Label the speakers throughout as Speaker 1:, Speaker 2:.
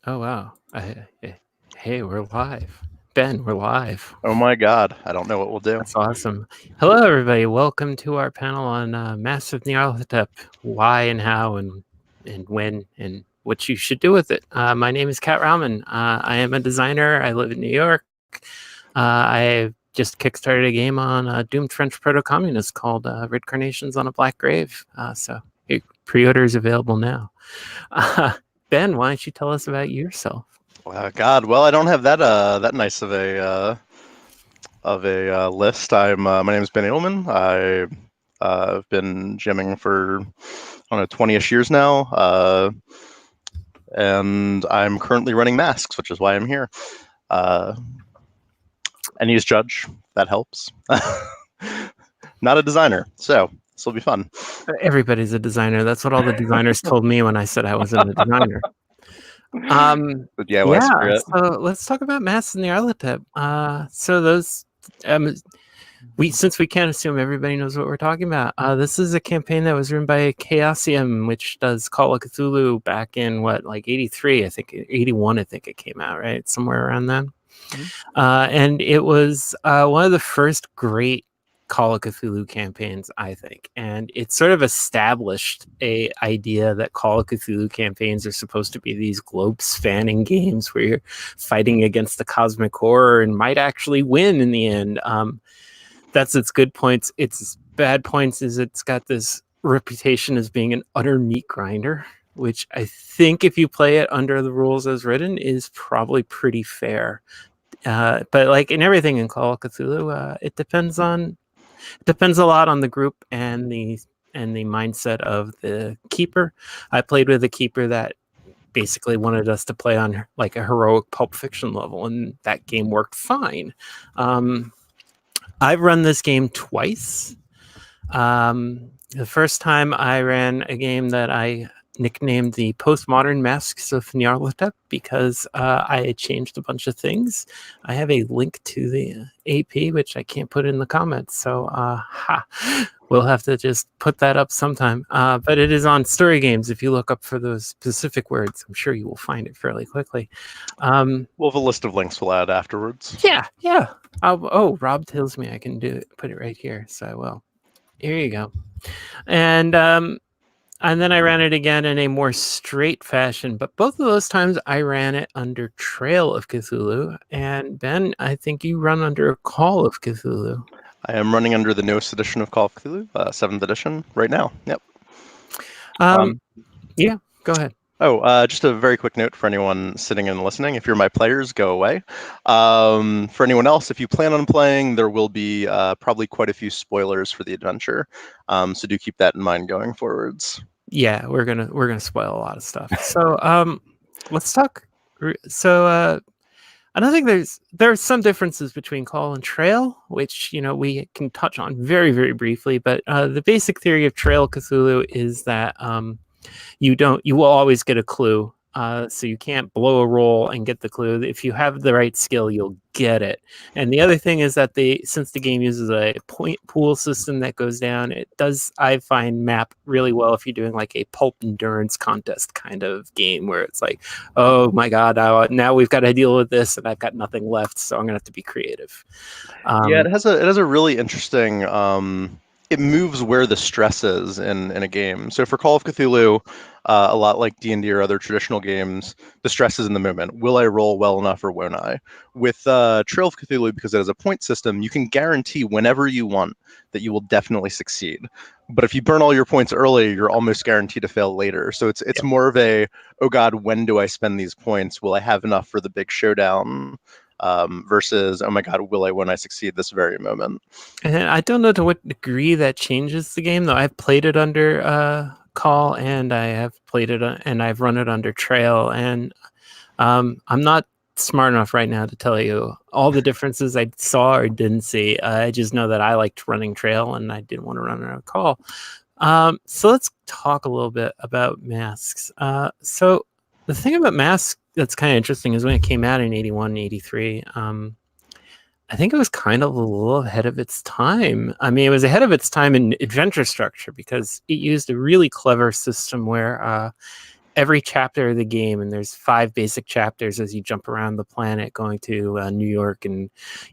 Speaker 1: Oh, wow. Hey, we're live. Ben, we're live.
Speaker 2: Oh my God, I don't know what we'll do.
Speaker 1: That's awesome. Hello, everybody. Welcome to our panel on Massive Nyarlathotep, why and how and when and what you should do with it. My name is Kat Rauman. I am a designer. I live in New York. I just kickstarted a game on Doomed French Proto-Communist called Red Carnations on a Black Grave. So pre-order is available now. Ben, why don't you tell us about yourself?
Speaker 2: God, well, I don't have that nice of a list. My name is Ben Edelman. I've been gymming for I don't know 20ish years now, and I'm currently running masks, which is why I'm here. And he's judge. That helps. Not a designer, so this will be fun.
Speaker 1: Everybody's a designer. That's what all the designers told me when I said I wasn't a designer.
Speaker 2: The DIY
Speaker 1: Yeah,
Speaker 2: spirit.
Speaker 1: so let's talk about Masks in the Nyarlathotep. So those, since we can't assume everybody knows what we're talking about, this is a campaign that was written by Chaosium, which does Call of Cthulhu back in like 83, I think 81, I think it came out, right? Somewhere around then. And it was one of the first great Call of Cthulhu campaigns, I think, and it sort of established a idea that Call of Cthulhu campaigns are supposed to be these globe-spanning games where you're fighting against the cosmic horror and might actually win in the end. That's its good points. Its bad points is it's got this reputation as being an utter meat grinder, which I think if you play it under the rules as written is probably pretty fair. But like in everything in Call of Cthulhu, it depends a lot on the group and the mindset of the keeper. I played with a keeper that basically wanted us to play on like a heroic Pulp Fiction level, and that game worked fine. I've run this game twice. The first time I ran a game that I nicknamed the Postmodern Masks of Nyarlathotep because I had changed a bunch of things. I have a link to the AP, which I can't put in the comments. So we'll have to just put that up sometime. But it is on Story Games. If you look up for those specific words, I'm sure you will find it fairly quickly.
Speaker 2: We'll have a list of links we'll add afterwards.
Speaker 1: Yeah. Rob tells me I can put it right here. So I will. Here you go. And then I ran it again in a more straight fashion, but both of those times I ran it under Trail of Cthulhu. And Ben, I think you run under Call of Cthulhu.
Speaker 2: I am running under the newest edition of Call of Cthulhu, 7th edition, right now. Yep.
Speaker 1: Yeah, go ahead.
Speaker 2: Just a very quick note for anyone sitting and listening. If you're my players, go away. For anyone else, if you plan on playing, there will be probably quite a few spoilers for the adventure. So do keep that in mind going forwards.
Speaker 1: Yeah, we're gonna spoil a lot of stuff. So let's talk. So I don't think there's some differences between Call and Trail, which we can touch on very, very briefly. But the basic theory of Trail Cthulhu is that you will always get a clue. So you can't blow a roll and get the clue. If you have the right skill, you'll get it. And the other thing is that since the game uses a point pool system that goes down, it does, I find, map really well if you're doing like a pulp endurance contest kind of game where it's like, oh my God, now we've got to deal with this and I've got nothing left, so I'm gonna have to be creative.
Speaker 2: Yeah, it has a really interesting. It moves where the stress is in a game. So for Call of Cthulhu, a lot like D&D or other traditional games, the stress is in the moment. Will I roll well enough or won't I? With Trail of Cthulhu, because it has a point system, you can guarantee whenever you want that you will definitely succeed. But if you burn all your points early, you're almost guaranteed to fail later. So it's more of a, oh God, when do I spend these points? Will I have enough for the big showdown? Versus, oh my God, will I when I succeed this very moment?
Speaker 1: And I don't know to what degree that changes the game, though. I've played it under Call, and I have played it, and I've run it under Trail, and I'm not smart enough right now to tell you all the differences I saw or didn't see. I just know that I liked running Trail, and I didn't want to run under Call. So let's talk a little bit about masks. So the thing about masks that's kind of interesting is when it came out in 81, 83, I think it was kind of a little ahead of its time. I mean, it was ahead of its time in adventure structure because it used a really clever system where every chapter of the game, and there's 5 basic chapters as you jump around the planet, going to New York and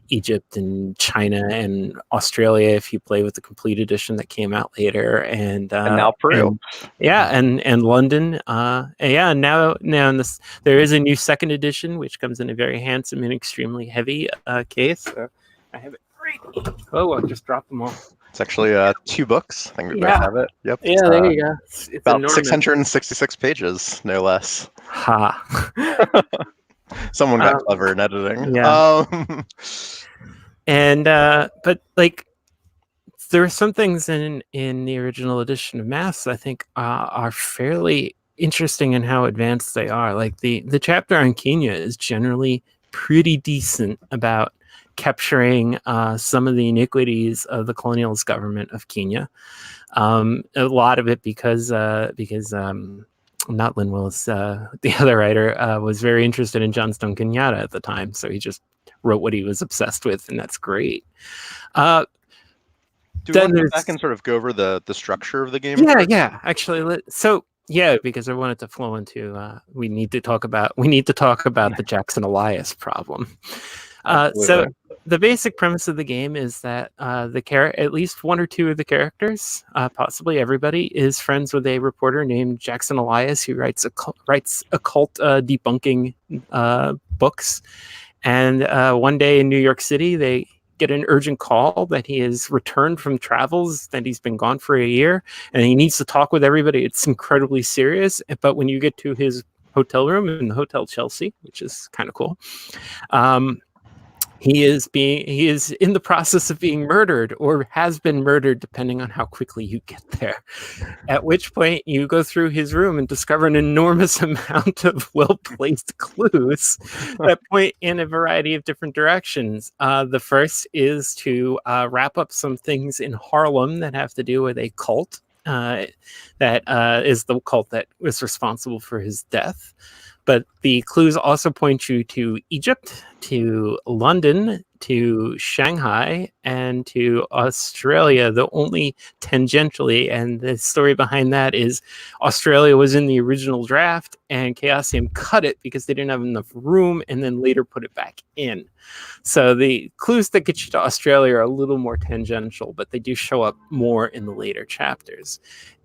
Speaker 1: Egypt and China and Australia if you play with the complete edition that came out later, and
Speaker 2: now Peru.
Speaker 1: and London, and now in this there is a new second edition which comes in a very handsome and extremely heavy case. So I have it right. Oh, I just dropped them all.
Speaker 2: It's actually 2 books. I think we both have it. Yep.
Speaker 1: Yeah, there you go. It's
Speaker 2: about
Speaker 1: enormous.
Speaker 2: 666 pages, no less.
Speaker 1: Ha.
Speaker 2: Someone got clever in editing.
Speaker 1: Yeah. And but like there are some things in the original edition of Masks I think are fairly interesting in how advanced they are. Like the chapter on Kenya is generally pretty decent about capturing some of the iniquities of the colonialist government of Kenya. A lot of it because not Lynn Willis, the other writer, was very interested in Johnstone Kenyatta at the time, so he just wrote what he was obsessed with, and that's great.
Speaker 2: Do we want to go back and sort of go over the structure of the game?
Speaker 1: Yeah. Actually, because I wanted to flow into we need to talk about the Jackson Elias problem. So the basic premise of the game is that at least one or two of the characters, possibly everybody, is friends with a reporter named Jackson Elias who writes occult debunking books. And one day in New York City, they get an urgent call that he has returned from travels, that he's been gone for a year, and he needs to talk with everybody. It's incredibly serious. But when you get to his hotel room in the Hotel Chelsea, which is kind of cool, he is in the process of being murdered, or has been murdered, depending on how quickly you get there. At which point you go through his room and discover an enormous amount of well-placed clues that point in a variety of different directions. The first is to wrap up some things in Harlem that have to do with a cult that is the cult that was responsible for his death. But the clues also point you to Egypt, to London, to Shanghai, and to Australia, though only tangentially. And the story behind that is Australia was in the original draft, and Chaosium cut it because they didn't have enough room, and then later put it back in. So the clues that get you to Australia are a little more tangential, but they do show up more in the later chapters.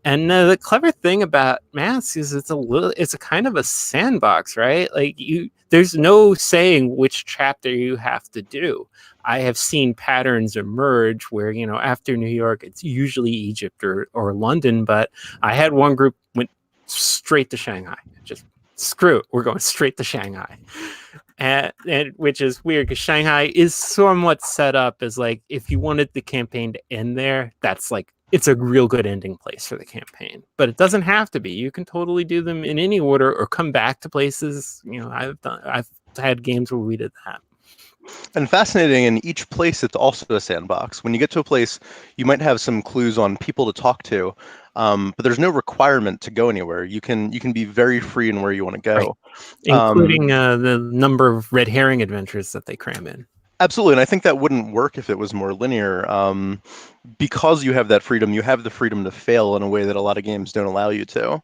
Speaker 1: And the clever thing about Masks is it's a kind of a sandbox, right? Like there's no saying which chapter you have to do. I have seen patterns emerge where, after New York, it's usually Egypt or London, but I had one group went straight to Shanghai. Just screw it, we're going straight to Shanghai. And which is weird because Shanghai is somewhat set up as like, if you wanted the campaign to end there, that's like, it's a real good ending place for the campaign, but it doesn't have to be. You can totally do them in any order or come back to places. I've had games where we did that.
Speaker 2: And fascinating, in each place, it's also a sandbox. When you get to a place, you might have some clues on people to talk to, but there's no requirement to go anywhere. You can be very free in where you want to go.
Speaker 1: Right. Including the number of red herring adventures that they cram in.
Speaker 2: Absolutely, and I think that wouldn't work if it was more linear. Because you have that freedom, you have the freedom to fail in a way that a lot of games don't allow you to.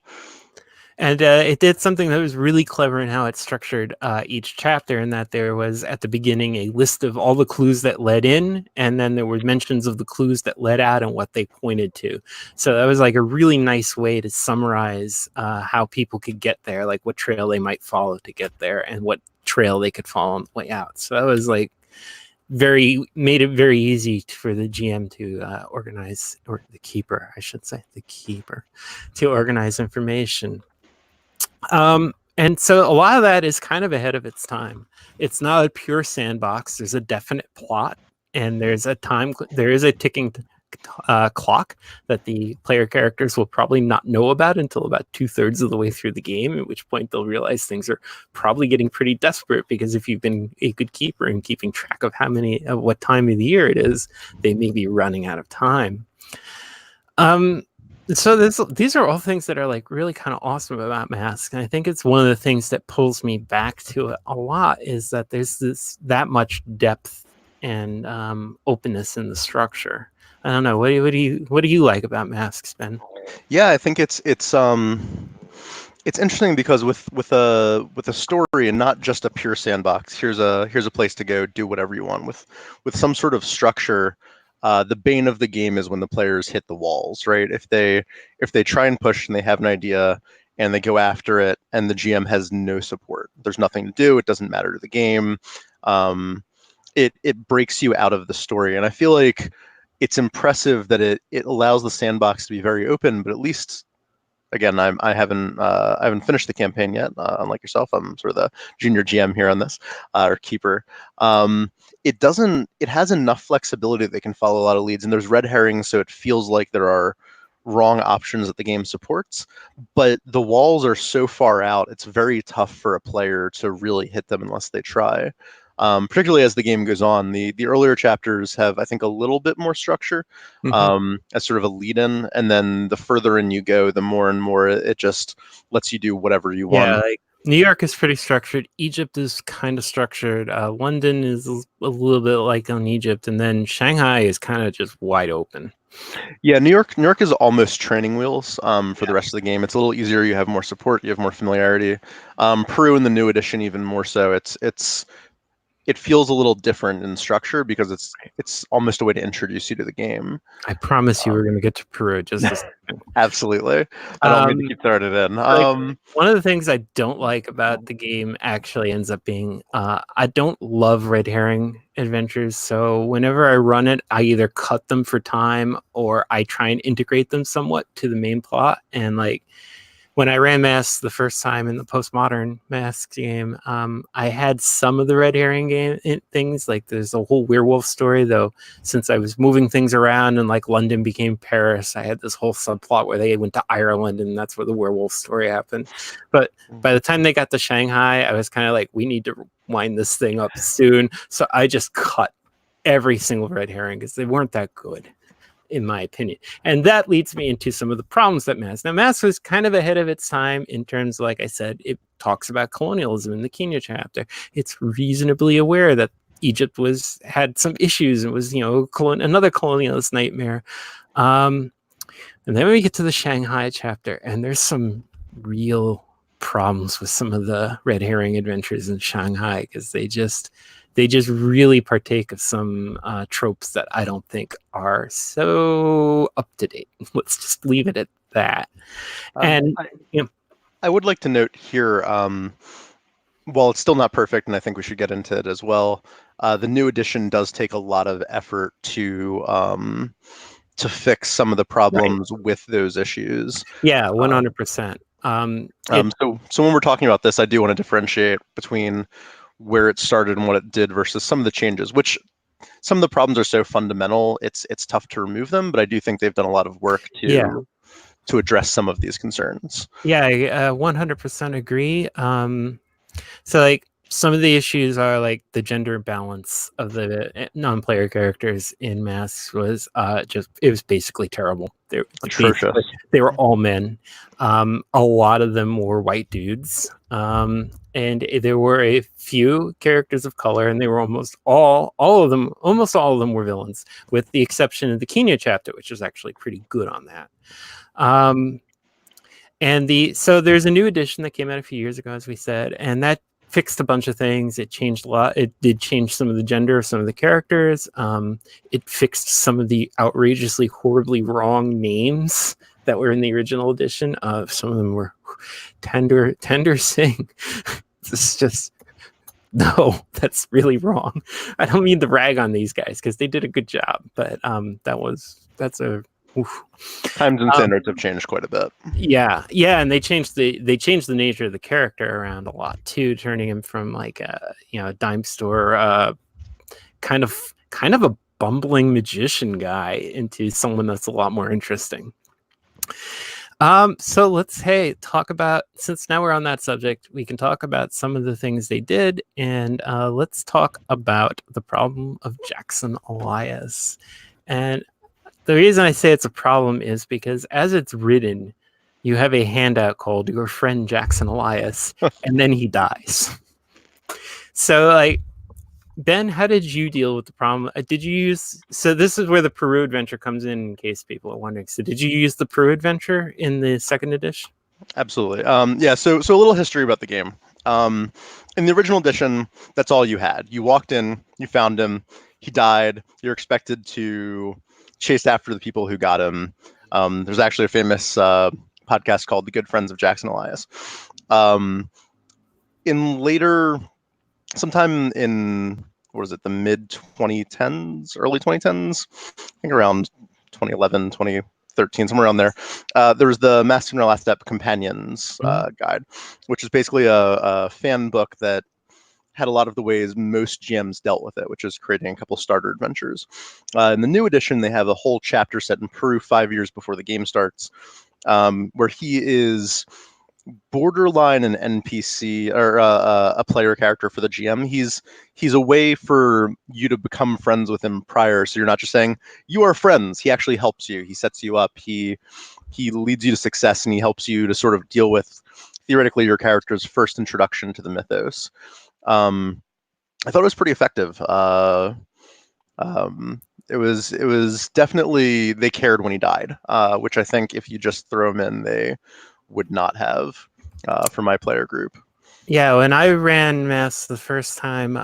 Speaker 1: And it did something that was really clever in how it structured each chapter, in that there was at the beginning a list of all the clues that led in, and then there were mentions of the clues that led out and what they pointed to. So that was like a really nice way to summarize how people could get there, like what trail they might follow to get there and what trail they could follow on the way out. So that was like made it very easy for the GM to organize, or the keeper, I should say, to organize information. And so a lot of that is kind of ahead of its time. It's not a pure sandbox. There's a definite plot, and there is a ticking clock that the player characters will probably not know about until about 2/3 of the way through the game, at which point they'll realize things are probably getting pretty desperate, because if you've been a good keeper and keeping track of what time of the year it is, they may be running out of time. So these are all things that are like really kind of awesome about Mask, and I think it's one of the things that pulls me back to it a lot, is that there's that much depth and openness in the structure. I don't know. What do you like about Masks, Ben?
Speaker 2: Yeah, I think it's it's interesting because with a story and not just a pure sandbox, here's a place to go, do whatever you want. With some sort of structure, the bane of the game is when the players hit the walls, right? If they try and push and they have an idea and they go after it, and the GM has no support, there's nothing to do. It doesn't matter to the game. It breaks you out of the story, and I feel like it's impressive that it allows the sandbox to be very open, but at least again, I haven't finished the campaign yet. Unlike yourself, I'm sort of the junior GM here on this, or keeper. It doesn't. It has enough flexibility that they can follow a lot of leads, and there's red herrings, so it feels like there are wrong options that the game supports. But the walls are so far out; it's very tough for a player to really hit them unless they try. Particularly as the game goes on, the earlier chapters have, I think, a little bit more structure as sort of a lead-in, and then the further in you go, the more and more it just lets you do whatever you
Speaker 1: Yeah,
Speaker 2: want.
Speaker 1: like New York is pretty structured. Egypt is kind of structured. London is a little bit like on Egypt, and then Shanghai is kind of just wide open.
Speaker 2: Yeah, New York is almost training wheels for the rest of the game. It's a little easier. You have more support. You have more familiarity. Peru in the new edition even more so. It feels a little different in structure because it's almost a way to introduce you to the game.
Speaker 1: I promise you, we're going to get to Peru just a second.
Speaker 2: Absolutely. I don't mean to keep throwing it in.
Speaker 1: Like, one of the things I don't like about the game actually ends up being I don't love red herring adventures. So whenever I run it, I either cut them for time or I try and integrate them somewhat to the main plot. And like when I ran Masks the first time in the postmodern Masks game, I had some of the red herring things. Like there's a whole werewolf story, though. Since I was moving things around and like London became Paris, I had this whole subplot where they went to Ireland, and that's where the werewolf story happened. But by the time they got to Shanghai, I was kind of like, we need to wind this thing up soon. So I just cut every single red herring because they weren't that good, in my opinion. And that leads me into some of the problems that Mass. Now, Mass was kind of ahead of its time in terms of, like I said, it talks about colonialism in the Kenya chapter. It's reasonably aware that Egypt had some issues and was, another colonialist nightmare. And then we get to the Shanghai chapter, and there's some real problems with some of the red herring adventures in Shanghai because they just really partake of some tropes that I don't think are so up to date. Let's just leave it at that. And
Speaker 2: I would like to note here, while it's still not perfect, and I think we should get into it as well, the new edition does take a lot of effort to fix some of the problems with those issues.
Speaker 1: Yeah, 100%.
Speaker 2: So when we're talking about this, I do want to differentiate between where it started and what it did versus some of the changes, which some of the problems are so fundamental, it's tough to remove them, but I do think they've done a lot of work to address some of these concerns.
Speaker 1: Yeah, I 100% agree. So like some of the issues are like the gender balance of the non-player characters in Masks was it was basically terrible.
Speaker 2: Atrocious.
Speaker 1: They were all men. A lot of them were white dudes. And there were a few characters of color, and they were almost all of them were villains, with the exception of the Kenya chapter, which was actually pretty good on that. So there's a new edition that came out a few years ago, as we said, and that fixed a bunch of things. It changed a lot. It did change some of the gender of some of the characters. It fixed some of the outrageously, horribly wrong names that were in the original edition. Some of them were Tender Singh. It's just, no, that's really wrong. I don't mean to rag on these guys because they did a good job, but that's a oof.
Speaker 2: Times and standards have changed quite a bit.
Speaker 1: Yeah, and they changed the nature of the character around a lot too, turning him from like a dime store kind of a bumbling magician guy into someone that's a lot more interesting. So let's talk about, since now we're on that subject, we can talk about some of the things they did, and let's talk about the problem of Jackson Elias. And the reason I say it's a problem is because as it's written, you have a handout called Your Friend Jackson Elias, and then he dies. So, like, Ben, how did you deal with the problem? So this is where the Peru adventure comes in case people are wondering. So did you use the Peru adventure in the second edition?
Speaker 2: Absolutely. Yeah. So a little history about the game. Um, in the original edition, that's all you had. You walked in, you found him, he died. You're expected to chase after the people who got him. There's actually a famous podcast called "The Good Friends of Jackson Elias." Um, in later, sometime in what is it, the mid 2010s, early 2010s, I think around 2011, 2013, somewhere around there. There was the Master Nyarlathotep Companions
Speaker 1: Mhm.
Speaker 2: guide, which is basically a fan book that had a lot of the ways most GMs dealt with it, which is creating a couple starter adventures. In the new edition, they have a whole chapter set in Peru 5 years before the game starts, where he is borderline an NPC or a player character for the GM. He's a way for you to become friends with him prior, so you're not just saying you are friends. He actually helps you. He sets you up. He leads you to success, and he helps you to sort of deal with theoretically your character's first introduction to the mythos. Um, I thought it was pretty effective. Um, it was definitely they cared when he died, which I think if you just throw him in, they would not have for my player group.
Speaker 1: Yeah, when I ran Mass the first time,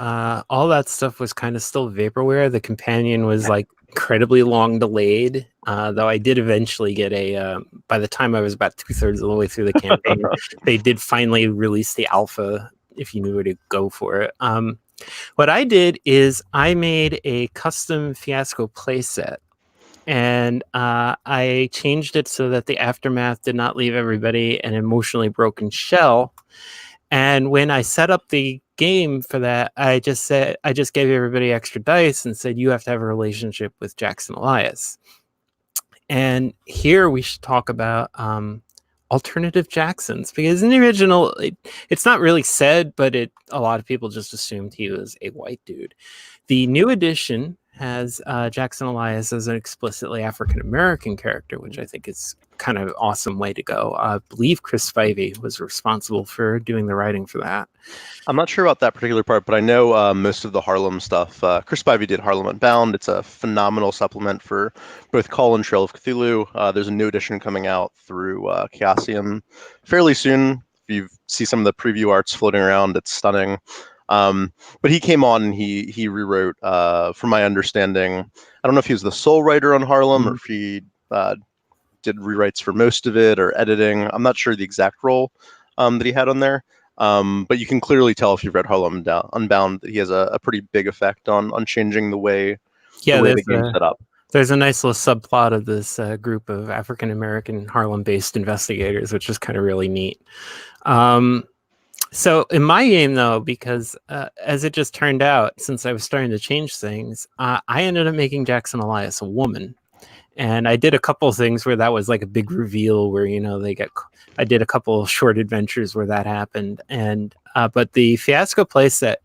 Speaker 1: all that stuff was kind of still vaporware. The companion was like incredibly long delayed, though I did eventually get a. By the time I was about 2/3 of the way through the campaign, they did finally release the alpha if you knew where to go for it. What I did is I made a custom Fiasco playset. And I changed it so that the aftermath did not leave everybody an emotionally broken shell. And when I set up the game for that, I just gave everybody extra dice and said you have to have a relationship with Jackson Elias. And here we should talk about alternative Jacksons because in the original, it's not really said, but a lot of people just assumed he was a white dude. The new edition has Jackson Elias as an explicitly African American character, which I think is kind of an awesome way to go. I believe Chris Spivey was responsible for doing the writing for that.
Speaker 2: I'm not sure about that particular part, but I know most of the Harlem stuff. Chris Spivey did Harlem Unbound. It's a phenomenal supplement for both Call and Trail of Cthulhu. There's a new edition coming out through Chaosium fairly soon. If you see some of the preview arts floating around, it's stunning. But he came on and he rewrote, from my understanding, I don't know if he was the sole writer on Harlem or if he did rewrites for most of it or editing. I'm not sure the exact role that he had on there. But you can clearly tell if you've read Harlem Unbound that he has a pretty big effect on changing the
Speaker 1: Yeah,
Speaker 2: way the game's set up.
Speaker 1: there's a nice little subplot of this group of African American Harlem-based investigators, which is kind of really neat. Um, so in my game, though, because as it just turned out, since I was starting to change things, I ended up making Jackson Elias a woman. And I did a couple of things where that was like a big reveal where, I did a couple of short adventures where that happened. And, but the Fiasco playset,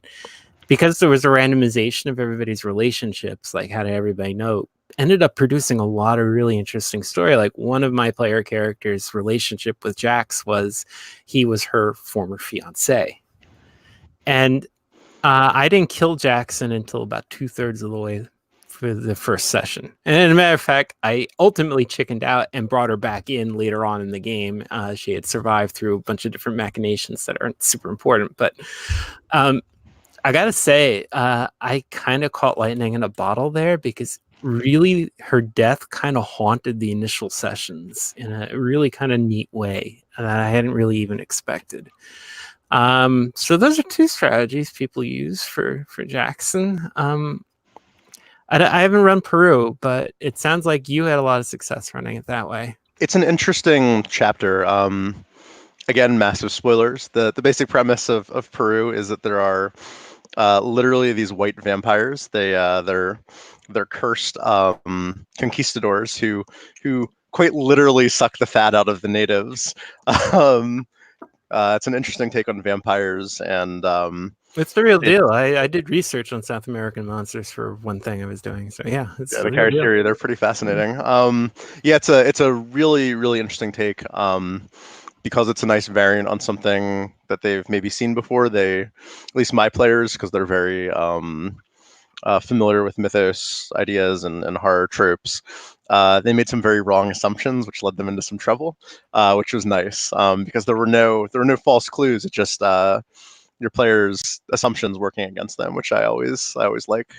Speaker 1: because there was a randomization of everybody's relationships, like how did everybody know, ended up producing a lot of really interesting story. Like one of my player characters' relationship with Jax was he was her former fiance. And I didn't kill Jackson until about 2/3 of the way for the first session. And as a matter of fact, I ultimately chickened out and brought her back in later on in the game. She had survived through a bunch of different machinations that aren't super important. But um, I got to say, I kind of caught lightning in a bottle there because really her death kind of haunted the initial sessions in a really kind of neat way that I hadn't really even expected. So those are two strategies people use for Jackson. I haven't run Peru, but it sounds like you had a lot of success running it that way.
Speaker 2: It's an interesting chapter. Again, massive spoilers. The basic premise of Peru is that there are literally these white vampires. They're cursed conquistadors who quite literally suck the fat out of the natives. Um, it's an interesting take on vampires, and
Speaker 1: It's the real
Speaker 2: it,
Speaker 1: deal. I did research on South American monsters for one thing I was doing. So yeah, it's
Speaker 2: yeah,
Speaker 1: the
Speaker 2: the
Speaker 1: real deal.
Speaker 2: criteria they're pretty fascinating. Yeah, it's a really really interesting take. Because it's a nice variant on something that they've maybe seen before. They, at least my players, because they're very familiar with mythos ideas and horror tropes, they made some very wrong assumptions, which led them into some trouble, which was nice because there were no false clues. It just your players' assumptions working against them, which I always like.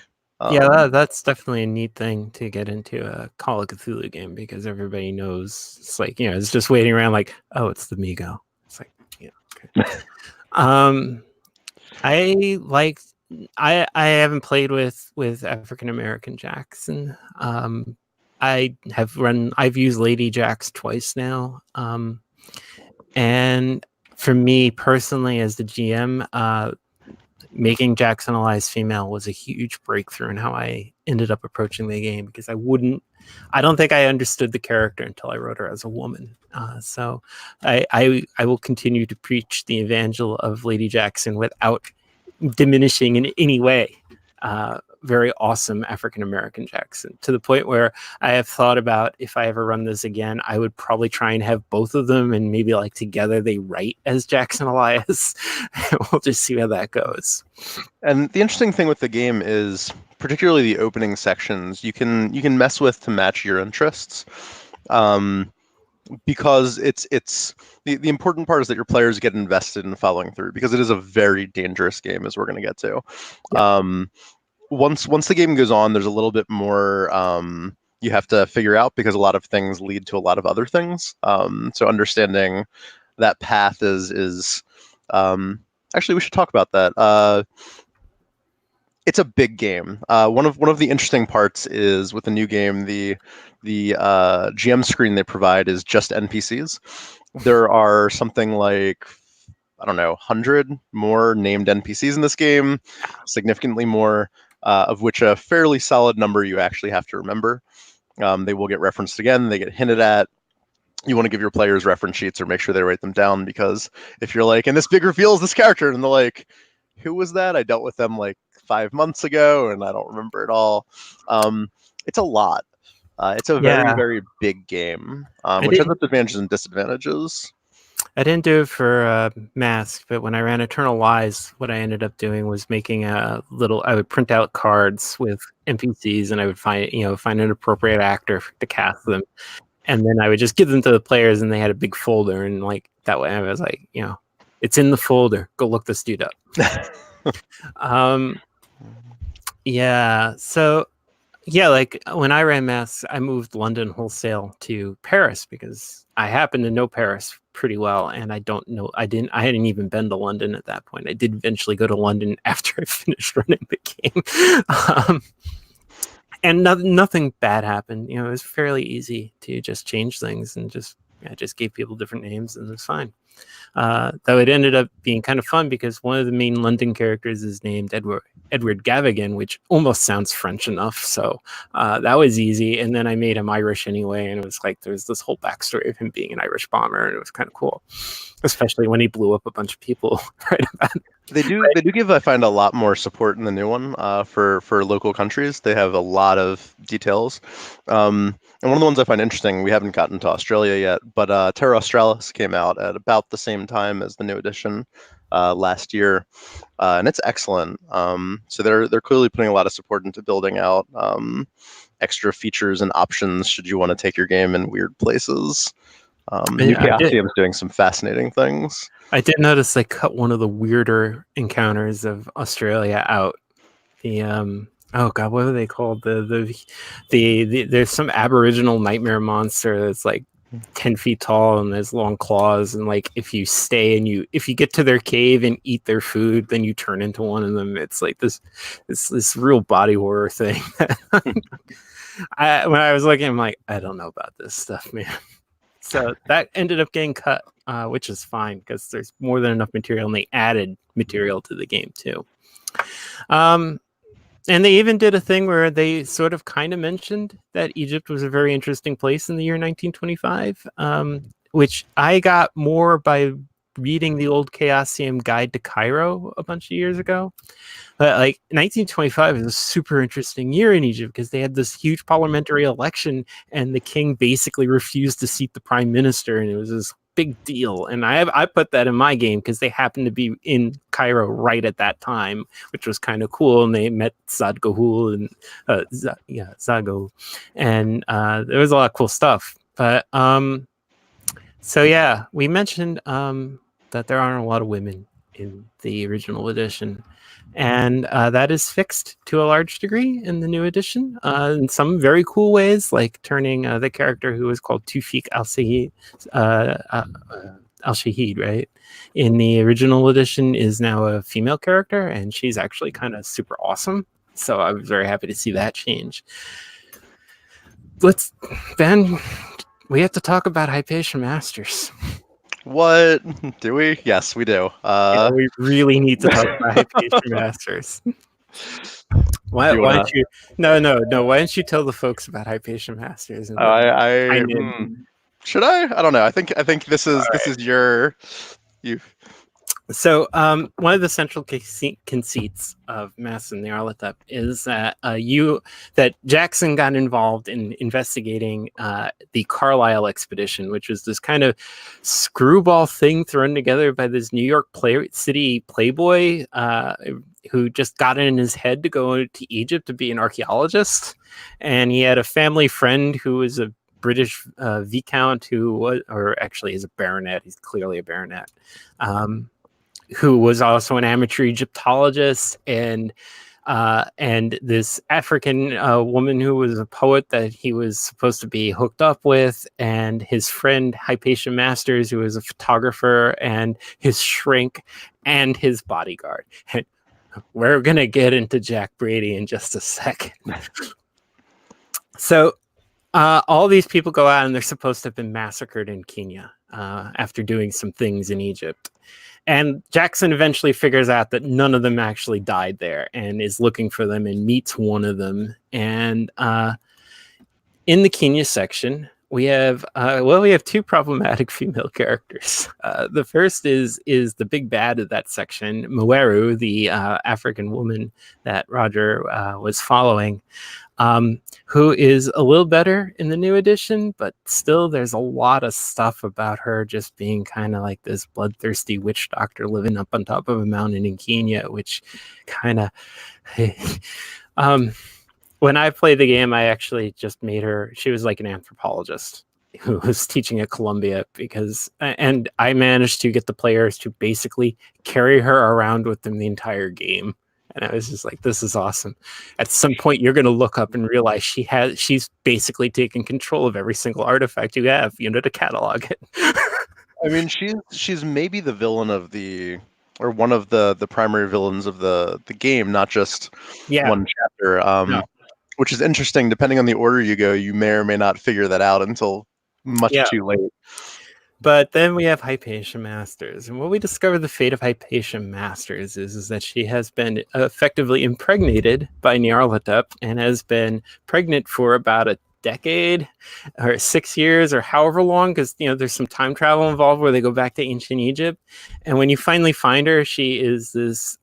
Speaker 1: Yeah, that's definitely a neat thing to get into a Call of Cthulhu game because everybody knows it's like, it's just waiting around like, oh, it's the Migo. It's like, okay. I like I haven't played with African American jacks, and I've used Lady Jacks twice now. And for me personally as the GM, making Jackson Elias female was a huge breakthrough in how I ended up approaching the game because I don't think I understood the character until I wrote her as a woman. So I will continue to preach the evangel of Lady Jackson without diminishing in any way very awesome African American Jackson, to the point where I have thought about if I ever run this again, I would probably try and have both of them and maybe like together they write as Jackson Elias. We'll just see how that goes.
Speaker 2: And the interesting thing with the game is, particularly the opening sections, you can mess with to match your interests. Because it's the important part is that your players get invested in following through, because it is a very dangerous game, as we're going to get to. Yeah. Once the game goes on, there's a little bit more you have to figure out, because a lot of things lead to a lot of other things. So understanding that path is actually, we should talk about that. It's a big game. One of the interesting parts is with the new game, the GM screen they provide is just NPCs. There are something like, I don't know, 100 more named NPCs in this game, significantly more, of which a fairly solid number you actually have to remember. They will get referenced again. They get hinted at. You want to give your players reference sheets or make sure they write them down, because if you're like, and this big reveal is this character, and they're like, who was that? I dealt with them like 5 months ago and I don't remember it all. It's a lot. It's a very, very big game, which has its advantages and disadvantages.
Speaker 1: I didn't do it for Mask, but when I ran Eternal Lies, what I ended up doing was making I would print out cards with NPCs, and I would find an appropriate actor to cast them. And then I would just give them to the players, and they had a big folder, and like that way I was like, it's in the folder. Go look this dude up. Yeah. So yeah, like when I ran Masks, I moved London wholesale to Paris because I happen to know Paris pretty well, and I hadn't even been to London at that point. I did eventually go to London after I finished running the game. And nothing bad happened. It was fairly easy to just change things and just gave people different names, and it was fine. Though it ended up being kind of fun because one of the main London characters is named Edward Gavigan, which almost sounds French enough. So that was easy. And then I made him Irish anyway. And it was like, there's this whole backstory of him being an Irish bomber. And it was kind of cool, especially when he blew up a bunch of people right about it.
Speaker 2: They do give, I find, a lot more support in the new one for local countries. They have a lot of details. And one of the ones I find interesting, we haven't gotten to Australia yet, but Terra Australis came out at about the same time as the new edition last year, and it's excellent. So they're clearly putting a lot of support into building out extra features and options should you want to take your game in weird places. New Chaosium is doing some fascinating things.
Speaker 1: I did notice they cut one of the weirder encounters of Australia out. The oh god, what are they called? The there's some Aboriginal nightmare monster that's like 10 feet tall and has long claws, and like if you stay and if you get to their cave and eat their food, then you turn into one of them. It's like this real body horror thing. When I was looking, I'm like, I don't know about this stuff, man. So that ended up getting cut, which is fine because there's more than enough material, and they added material to the game too. And they even did a thing where they sort of kind of mentioned that Egypt was a very interesting place in the year 1925, which I got more by reading the old Chaosium Guide to Cairo a bunch of years ago. But like 1925 is a super interesting year in Egypt because they had this huge parliamentary election, and the king basically refused to seat the prime minister, and it was this big deal. And I put that in my game because they happened to be in Cairo right at that time, which was kind of cool. And they met Zadgahul and Zago, and there was a lot of cool stuff. But so yeah, we mentioned that there aren't a lot of women in the original edition, and that is fixed to a large degree in the new edition in some very cool ways, like turning the character who was called Tufik Al-Shahid, right, in the original edition is now a female character, and she's actually kind of super awesome. So I was very happy to see that change. Ben, we have to talk about Hypatia Masters.
Speaker 2: What do we? Yes, we do.
Speaker 1: Yeah, we really need to talk about Hypatia Masters. Why don't you? No. Why don't you tell the folks about Hypatia Masters? And
Speaker 2: should I? I don't know. I think this is your you.
Speaker 1: So one of the central conceits of Masks of Nyarlathotep is that that Jackson got involved in investigating the Carlisle expedition, which was this kind of screwball thing thrown together by this New York City playboy who just got it in his head to go to Egypt to be an archaeologist. And he had a family friend who was a British viscount who was, or actually is a baronet. He's clearly a baronet. Who was also an amateur Egyptologist, and this African woman who was a poet that he was supposed to be hooked up with, and his friend Hypatia Masters, who was a photographer, and his shrink, and his bodyguard. And we're going to get into Jack Brady in just a second. So all these people go out, and they're supposed to have been massacred in Kenya after doing some things in Egypt. And Jackson eventually figures out that none of them actually died there and is looking for them and meets one of them. And in the Kenya section, we have two problematic female characters. The first is the big bad of that section, Mweru, the African woman that Roger was following. Who is a little better in the new edition, but still there's a lot of stuff about her just being kind of like this bloodthirsty witch doctor living up on top of a mountain in Kenya, which kind of when I played the game, I actually just made her, she was like an anthropologist who was teaching at Columbia, and I managed to get the players to basically carry her around with them the entire game. And I was just like, this is awesome. At some point, you're going to look up and realize she's basically taken control of every single artifact you have, to catalog it.
Speaker 2: I mean, she's maybe the villain of or one of the primary villains of the game, not just one chapter.
Speaker 1: No.
Speaker 2: Which is interesting. Depending on the order you go, you may or may not figure that out until much too late.
Speaker 1: But then we have Hypatia Masters. And what we discover the fate of Hypatia Masters is that she has been effectively impregnated by Nyarlathotep and has been pregnant for about a decade or 6 years or however long, because there's some time travel involved where they go back to ancient Egypt. And when you finally find her, she is this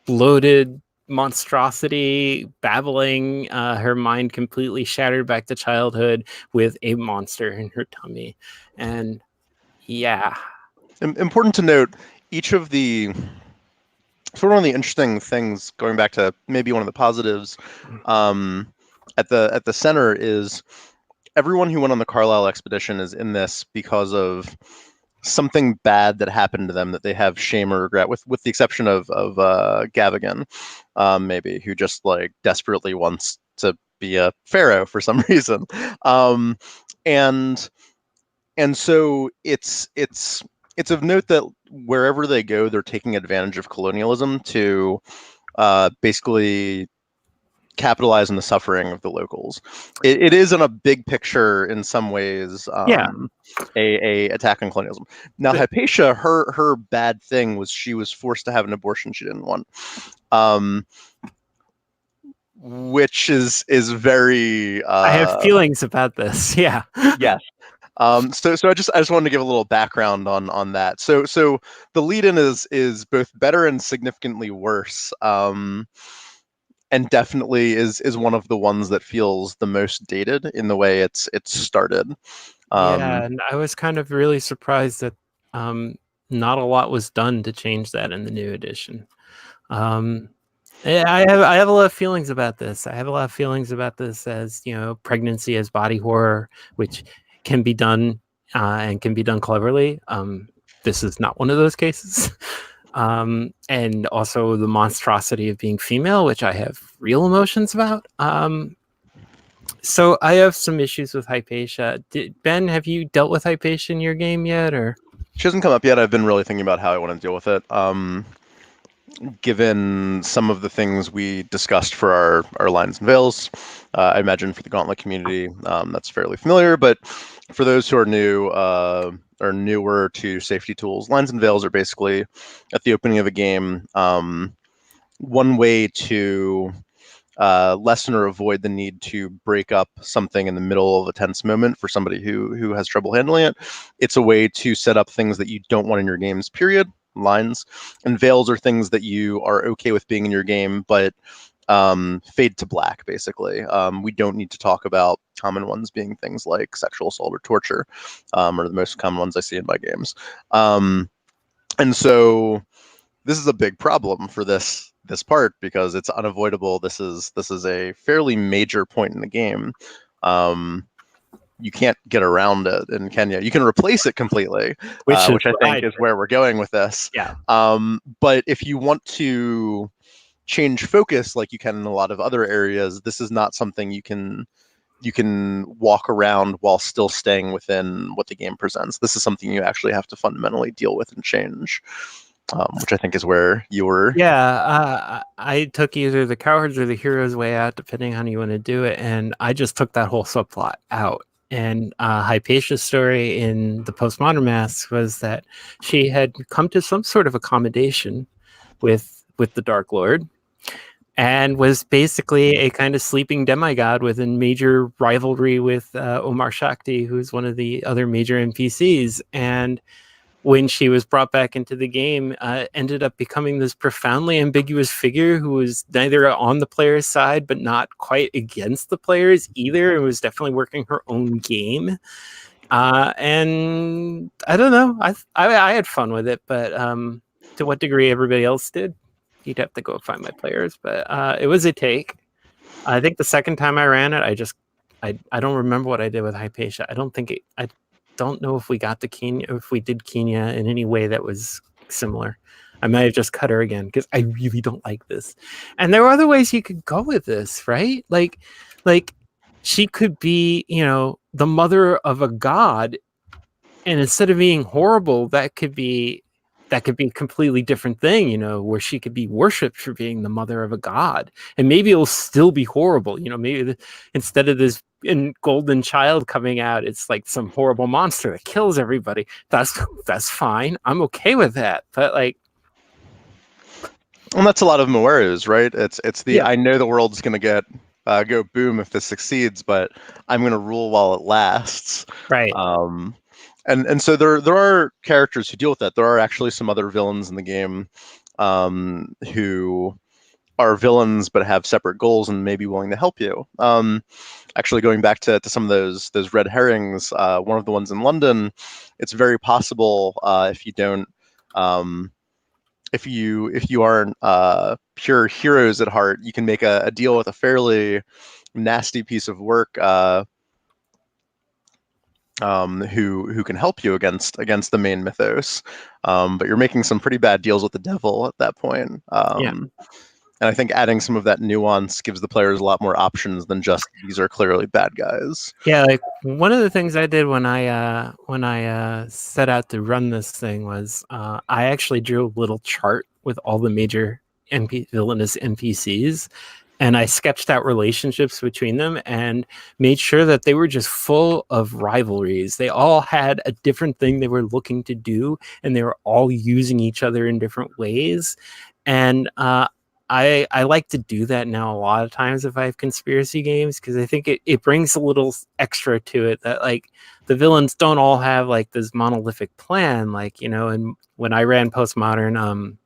Speaker 1: bloated monstrosity, babbling, her mind completely shattered back to childhood with a monster in her tummy. And
Speaker 2: important to note, each of the sort of one of the interesting things, going back to maybe one of the positives at the center, is everyone who went on the Carlisle expedition is in this because of something bad that happened to them that they have shame or regret, with the exception of Gavigan, maybe, who just like desperately wants to be a pharaoh for some reason. And so it's of note that wherever they go, they're taking advantage of colonialism to basically capitalize on the suffering of the locals. It is in a big picture in some ways a attack on colonialism. Now Hypatia, her bad thing was she was forced to have an abortion she didn't want, which is very
Speaker 1: I have feelings about this. Yes.
Speaker 2: So I just wanted to give a little background on that. So the lead-in is both better and significantly worse. And definitely is one of the ones that feels the most dated in the way it's started.
Speaker 1: Yeah, and I was kind of really surprised that not a lot was done to change that in the new edition. Um, yeah, I have a lot of feelings about this. I have a lot of feelings about this as, pregnancy as body horror, which can be done and can be done cleverly. This is not one of those cases. And also the monstrosity of being female, which I have real emotions about. So I have some issues with Hypatia. Ben, have you dealt with Hypatia in your game yet, or?
Speaker 2: She hasn't come up yet. I've been really thinking about how I want to deal with it. Given some of the things we discussed for our lines and veils, I imagine for the Gauntlet community, that's fairly familiar. But for those who are new or newer to safety tools, lines and veils are basically at the opening of a game, one way to lessen or avoid the need to break up something in the middle of a tense moment for somebody who has trouble handling it. It's a way to set up things that you don't want in your games, period, lines. And veils are things that you are okay with being in your game, but fade to black, basically. We don't need to talk about common ones being things like sexual assault or torture, are the most common ones I see in my games. And so this is a big problem for this part because it's unavoidable. This is a fairly major point in the game. You can't get around it in Kenya. You can replace it completely,
Speaker 1: Which is
Speaker 2: which I think is where we're going with this.
Speaker 1: Yeah.
Speaker 2: But if you want to change focus like you can in a lot of other areas, this is not something you can walk around while still staying within what the game presents. This is something you actually have to fundamentally deal with and change. Which I think is where you were.
Speaker 1: Yeah, I took either the cowards or the heroes way out, depending on how you want to do it, and I just took that whole subplot out. And Hypatia's story in the Postmodern Masks was that she had come to some sort of accommodation with the Dark Lord, and was basically a kind of sleeping demigod with a major rivalry with Omar Shakti, who's one of the other major NPCs. And when she was brought back into the game, ended up becoming this profoundly ambiguous figure who was neither on the player's side, but not quite against the players either, and was definitely working her own game. And I don't know, I had fun with it, but to what degree everybody else did, you'd have to go find my players. But it was a take. I think the second time I ran it, I don't remember what I did with Hypatia. I don't know if we got to Kenya, if we did Kenya in any way that was similar. I might have just cut her again because I really don't like this. And there are other ways you could go with this, right? Like she could be, the mother of a god, and instead of being horrible, that could be a completely different thing, where she could be worshipped for being the mother of a god. And maybe it'll still be horrible. Maybe instead of this golden child coming out, it's like some horrible monster that kills everybody. That's fine. I'm okay with that. But
Speaker 2: and that's a lot of Moeru's, right? It's the I know the world's gonna go boom if this succeeds, but I'm gonna rule while it lasts.
Speaker 1: Right.
Speaker 2: And so there are characters who deal with that. There are actually some other villains in the game who are villains but have separate goals and may be willing to help you. Actually, going back to some of those red herrings, one of the ones in London, it's very possible if you don't. If you aren't pure heroes at heart, you can make a deal with a fairly nasty piece of work who can help you against the main mythos. But you're making some pretty bad deals with the devil at that point. And I think adding some of that nuance gives the players a lot more options than just these are clearly bad guys.
Speaker 1: Yeah, like one of the things I did when I set out to run this thing was I actually drew a little chart with all the major villainous NPCs, and I sketched out relationships between them and made sure that they were just full of rivalries. They all had a different thing they were looking to do, and they were all using each other in different ways. And I like to do that now a lot of times if I have conspiracy games, because I think it brings a little extra to it that like the villains don't all have like this monolithic plan. Like, and when I ran Postmodern,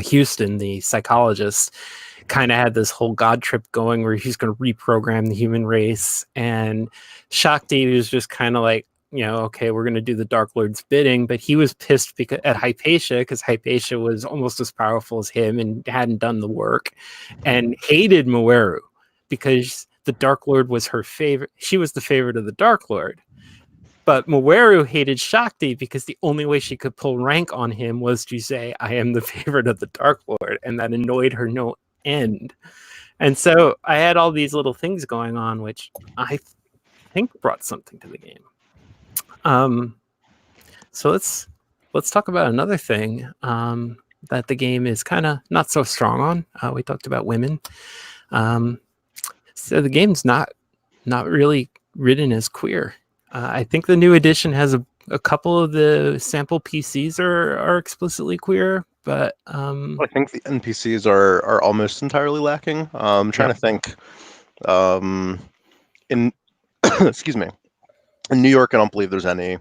Speaker 1: Houston, the psychologist, kind of had this whole god trip going where he's going to reprogram the human race, and Shakti was just kind of like, okay, we're going to do the Dark Lord's bidding, but he was pissed at Hypatia because Hypatia was almost as powerful as him and hadn't done the work, and hated Moeru because the Dark Lord was her favorite. She was the favorite of the Dark Lord. But Moeru hated Shakti because the only way she could pull rank on him was to say, I am the favorite of the Dark Lord. And that annoyed her no end. And so I had all these little things going on, which I think brought something to the game. So let's talk about another thing that the game is kind of not so strong on. We talked about women. So the game's not really written as queer. I think the new edition has a couple of the sample PCs are explicitly queer, but
Speaker 2: I think the NPCs are almost entirely lacking. I'm trying to think. In excuse me, in New York, I don't believe there's any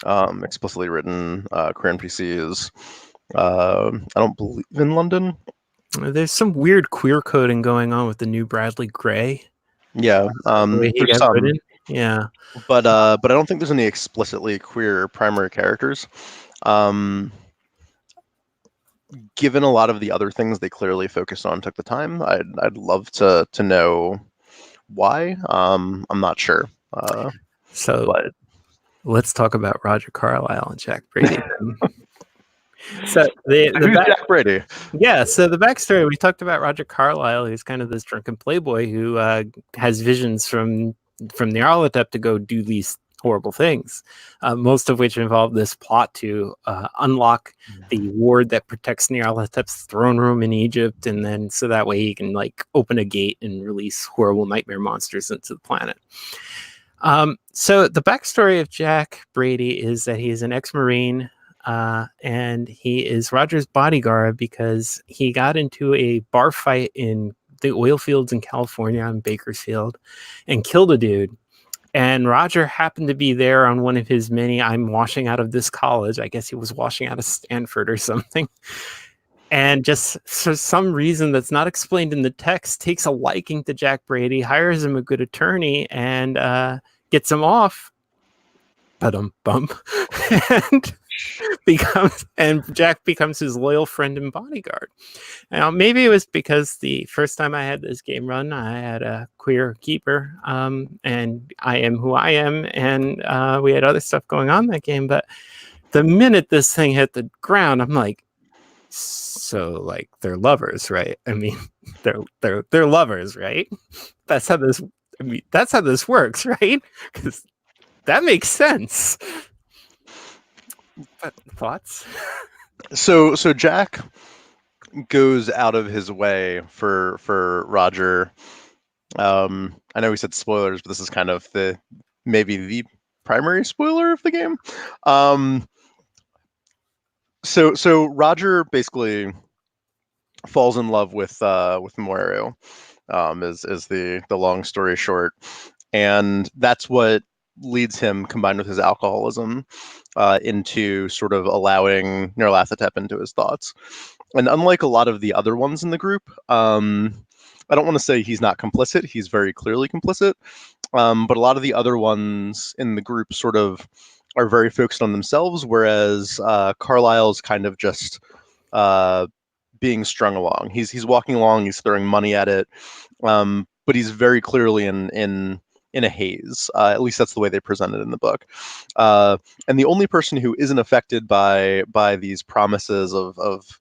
Speaker 2: explicitly written queer NPCs. I don't believe in London.
Speaker 1: there's some weird queer coding going on with the new Bradley Gray.
Speaker 2: Yeah,
Speaker 1: The way he
Speaker 2: there's
Speaker 1: got
Speaker 2: some.
Speaker 1: written. Yeah.
Speaker 2: But I don't think there's any explicitly queer primary characters. Given a lot of the other things they clearly focused on, took the time. I'd love to know why. I'm not sure.
Speaker 1: So
Speaker 2: But
Speaker 1: let's talk about Roger Carlyle and Jack Brady. So
Speaker 2: who's Jack Brady?
Speaker 1: Yeah, so the backstory, we talked about Roger Carlyle, who's kind of this drunken playboy who has visions from Nyarlathotep to go do these horrible things, most of which involve this plot to unlock the ward that protects Nyarlathotep's throne room in Egypt, and then so that way he can like open a gate and release horrible nightmare monsters into the planet. So the backstory of Jack Brady is that he's an ex-Marine, and he is Roger's bodyguard because he got into a bar fight in the oil fields in California in Bakersfield and killed a dude. And Roger happened to be there on one of his many, I'm washing out of this college. I guess he was washing out of Stanford or something. And just for some reason that's not explained in the text, takes a liking to Jack Brady, hires him a good attorney, and gets him off. Bump. And Jack becomes his loyal friend and bodyguard. Now, maybe it was because the first time I had this game run, I had a queer keeper, and I am who I am, and we had other stuff going on in that game. But the minute this thing hit the ground, I'm like, so like they're lovers, right? I mean, they're lovers, right? That's how this works, right? Because that makes sense. But thoughts?
Speaker 2: So Jack goes out of his way for Roger. I know we said spoilers, but this is kind of maybe the primary spoiler of the game. So Roger basically falls in love with Moeru. Is the long story short, and that's what leads him, combined with his alcoholism, into sort of allowing Nyarlathotep into his thoughts. And unlike a lot of the other ones in the group, I don't want to say he's not complicit. He's very clearly complicit. But a lot of the other ones in the group sort of are very focused on themselves, whereas Carlisle's kind of just being strung along. He's walking along. He's throwing money at it, but he's very clearly in a haze. At least that's the way they present it in the book. And the only person who isn't affected by these promises of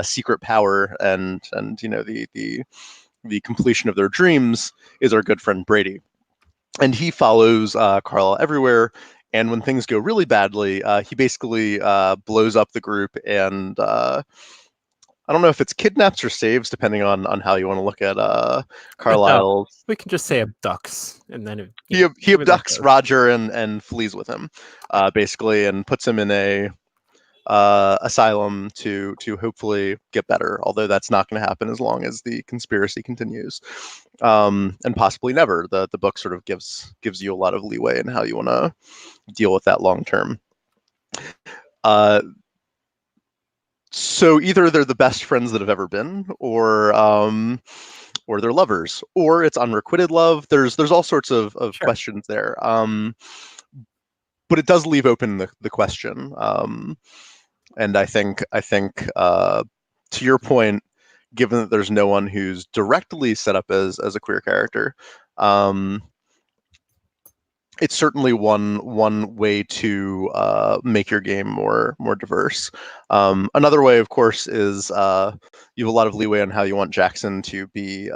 Speaker 2: secret power and the completion of their dreams is our good friend Brady. And he follows Carlisle everywhere. And when things go really badly, he basically blows up the group and I don't know if it's kidnaps or saves, depending on how you want to look at Carlisle.
Speaker 1: We can just say abducts, and then
Speaker 2: he abducts Roger and flees with him, basically, and puts him in a asylum to hopefully get better. Although that's not going to happen as long as the conspiracy continues, and possibly never. The book sort of gives you a lot of leeway in how you want to deal with that long term. So either they're the best friends that have ever been, or they're lovers, or it's unrequited love. There's all sorts of
Speaker 1: Sure.
Speaker 2: questions there. but it does leave open the question. And I think to your point, given that there's no one who's directly set up as a queer character, it's certainly one way to make your game more diverse. Another way, of course, is you have a lot of leeway on how you want Jackson to be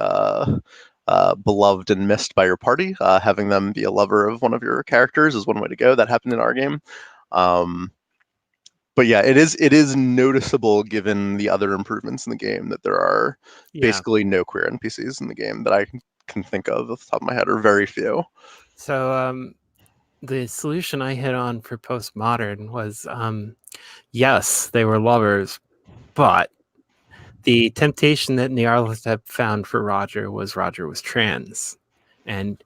Speaker 2: beloved and missed by your party. Having them be a lover of one of your characters is one way to go. That happened in our game. But yeah, it is noticeable given the other improvements in the game that there are basically no queer NPCs in the game that I can think of off the top of my head, or very few.
Speaker 1: So the solution I hit on for postmodern was yes, they were lovers, but the temptation that Nyarlathotep found for Roger was trans, and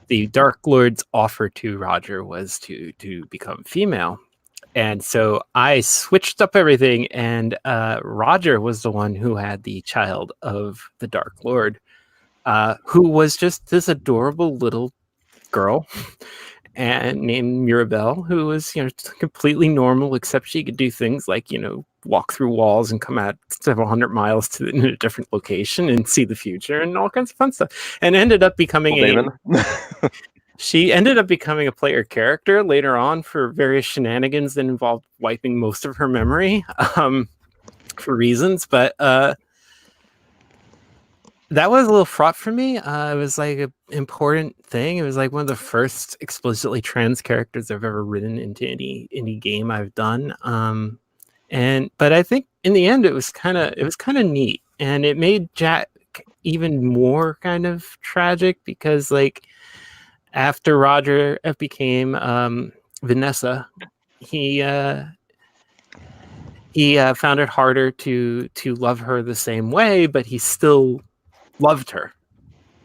Speaker 1: the Dark Lord's offer to Roger was to become female. And so I switched up everything, and Roger was the one who had the child of the Dark Lord, who was just this adorable little girl and named Mirabelle, who was completely normal, except she could do things like walk through walls and come out several hundred miles to in a different location and see the future and all kinds of fun stuff. And ended up becoming she ended up becoming a player character later on for various shenanigans that involved wiping most of her memory for reasons, but that was a little fraught for me. It was like an important thing. It was like one of the first explicitly trans characters I've ever written into any game I've done. But I think in the end it was kind of neat, and it made Jack even more kind of tragic because like after Roger became Vanessa, he found it harder to love her the same way, but he still loved her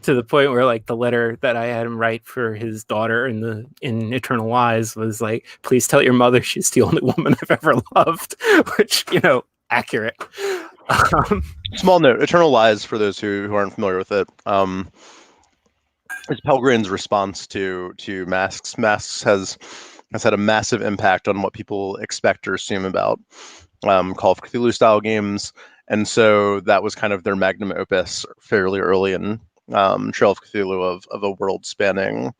Speaker 1: to the point where like the letter that I had him write for his daughter in Eternal Lies was like, please tell your mother she's the only woman I've ever loved, which accurate.
Speaker 2: Small note: Eternal Lies, for those who aren't familiar with it, is Pelgrin's response to Masks. Masks has had a massive impact on what people expect or assume about Call of Cthulhu style games. And so that was kind of their magnum opus fairly early in Trail of Cthulhu of a world-spanning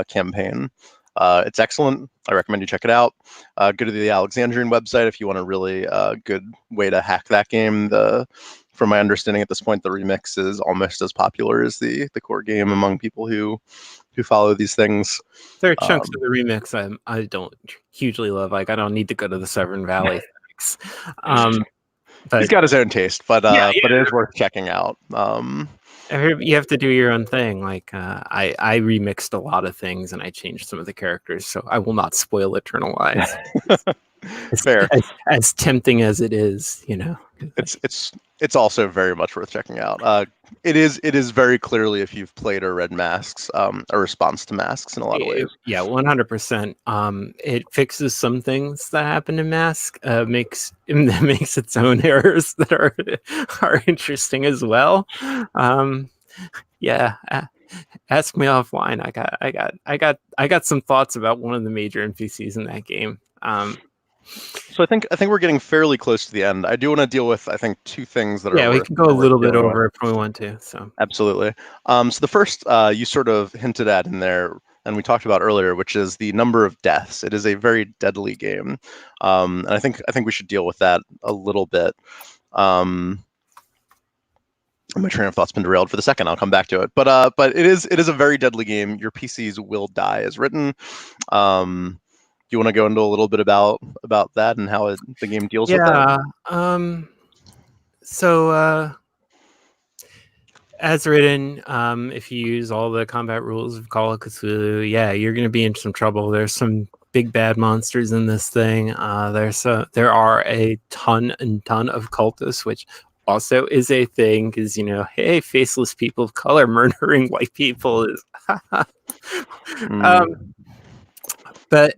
Speaker 2: campaign. It's excellent. I recommend you check it out. Go to the Alexandrian website if you want a really good way to hack that game. From my understanding at this point, the remix is almost as popular as the core game among people who follow these things.
Speaker 1: There are chunks of the remix I don't hugely love. Like I don't need to go to the Severn Valley.
Speaker 2: But he's got his own taste, but it is worth checking out.
Speaker 1: You have to do your own thing. Like I remixed a lot of things and I changed some of the characters, so I will not spoil Eternal Lies.
Speaker 2: Fair.
Speaker 1: As tempting as it is,
Speaker 2: It's also very much worth checking out. It is very clearly, if you've played or read Masks, a response to Masks in a lot of ways.
Speaker 1: Yeah, 100%. It fixes some things that happen in Mask. Makes its own errors that are interesting as well. Yeah. Ask me offline. I got some thoughts about one of the major NPCs in that game.
Speaker 2: So I think we're getting fairly close to the end. I do want to deal with, I think, two things that are.
Speaker 1: Yeah, we can go a little bit over if we want to. So
Speaker 2: absolutely. So the first you sort of hinted at in there, and we talked about earlier, which is the number of deaths. It is a very deadly game, and I think we should deal with that a little bit. My train of thought's been derailed for the second. I'll come back to it, but it is a very deadly game. Your PCs will die as written. Do you want to go into a little bit about that and how the game deals with that?
Speaker 1: So as written, if you use all the combat rules of Call of Cthulhu, yeah, you're going to be in some trouble. There's some big bad monsters in this thing. There are a ton of cultists, which also is a thing because hey, faceless people of color murdering white people is. But.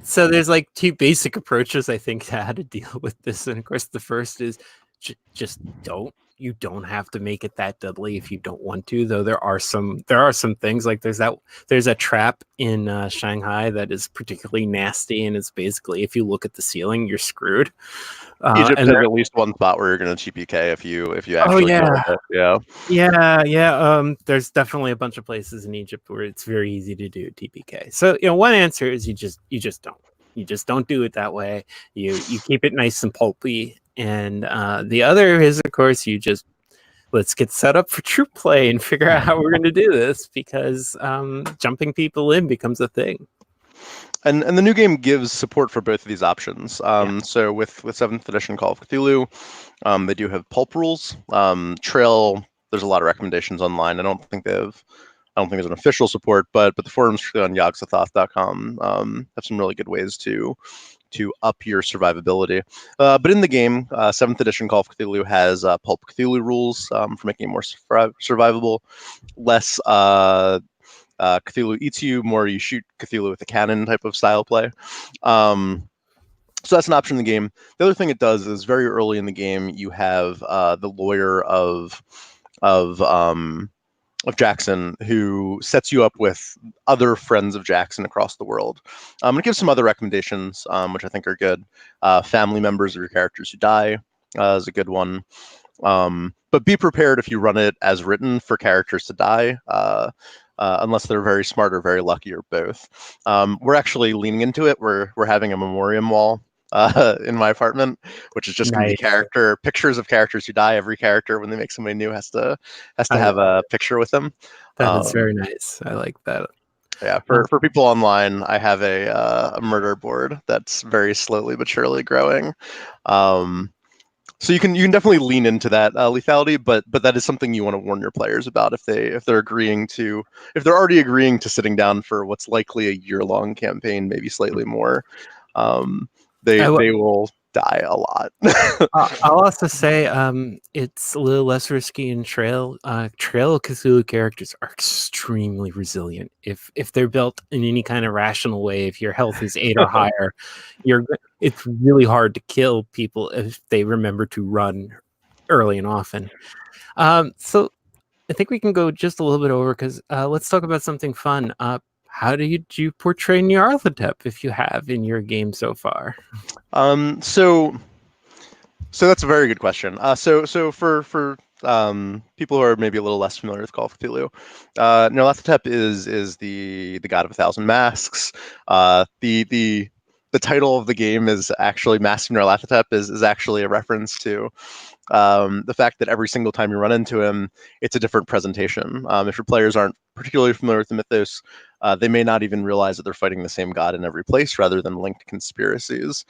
Speaker 1: So there's like two basic approaches, I think, to how to deal with this. And of course, the first is just don't you don't have to make it that deadly if you don't want to. Though there are some things like there's a trap in Shanghai that is particularly nasty, and it's basically if you look at the ceiling, you're screwed.
Speaker 2: Egypt
Speaker 1: And
Speaker 2: has at least one spot where you're going to TPK if you
Speaker 1: oh
Speaker 2: actually deal
Speaker 1: yeah,
Speaker 2: with it. Yeah.
Speaker 1: yeah. There's definitely a bunch of places in Egypt where it's very easy to do TPK. So one answer is you just don't do it that way. You keep it nice and pulpy. And the other is, of course, let's get set up for troop play and figure out how we're going to do this, because jumping people in becomes a thing.
Speaker 2: And the new game gives support for both of these options. So with 7th edition Call of Cthulhu, they do have pulp rules. Trail, there's a lot of recommendations online. I don't think there's an official support, but the forums on Nyarlathotep.com have some really good ways to up your survivability. But in the game, 7th edition Call of Cthulhu has pulp Cthulhu rules for making it more survivable, less Cthulhu eats you, more you shoot Cthulhu with a cannon type of style play. So that's an option in the game. The other thing it does is very early in the game, you have the lawyer of Jackson, who sets you up with other friends of Jackson across the world. It gives some other recommendations, which I think are good. Family members of your characters who die is a good one. But be prepared if you run it as written for characters to die, unless they're very smart or very lucky or both. We're actually leaning into it. We're having a memoriam wall in my apartment, which is just going to be pictures of characters who die. Every character, when they make somebody new, has to have a picture with them.
Speaker 1: That is very nice. I like that.
Speaker 2: Yeah, for people online, I have a murder board that's very slowly but surely growing. So you can definitely lean into that lethality, but that is something you want to warn your players about if they're already agreeing to sitting down for what's likely a year-long campaign, maybe slightly more. They will die a lot.
Speaker 1: I'll also say it's a little less risky in Trail. Trail Cthulhu characters are extremely resilient. If they're built in any kind of rational way, if your health is 8 or higher, it's really hard to kill people if they remember to run early and often. So I think we can go just a little bit over, because let's talk about something fun. How do you portray Nyarlathotep, if you have, in your game so far?
Speaker 2: So that's a very good question. So for people who are maybe a little less familiar with Call of Cthulhu, Nyarlathotep is the god of 1,000 masks. The title of the game is actually Mask of Nyarlathotep, is actually a reference to the fact that every single time you run into him, it's a different presentation. If your players aren't particularly familiar with the mythos, they may not even realize that they're fighting the same god in every place, rather than linked conspiracies.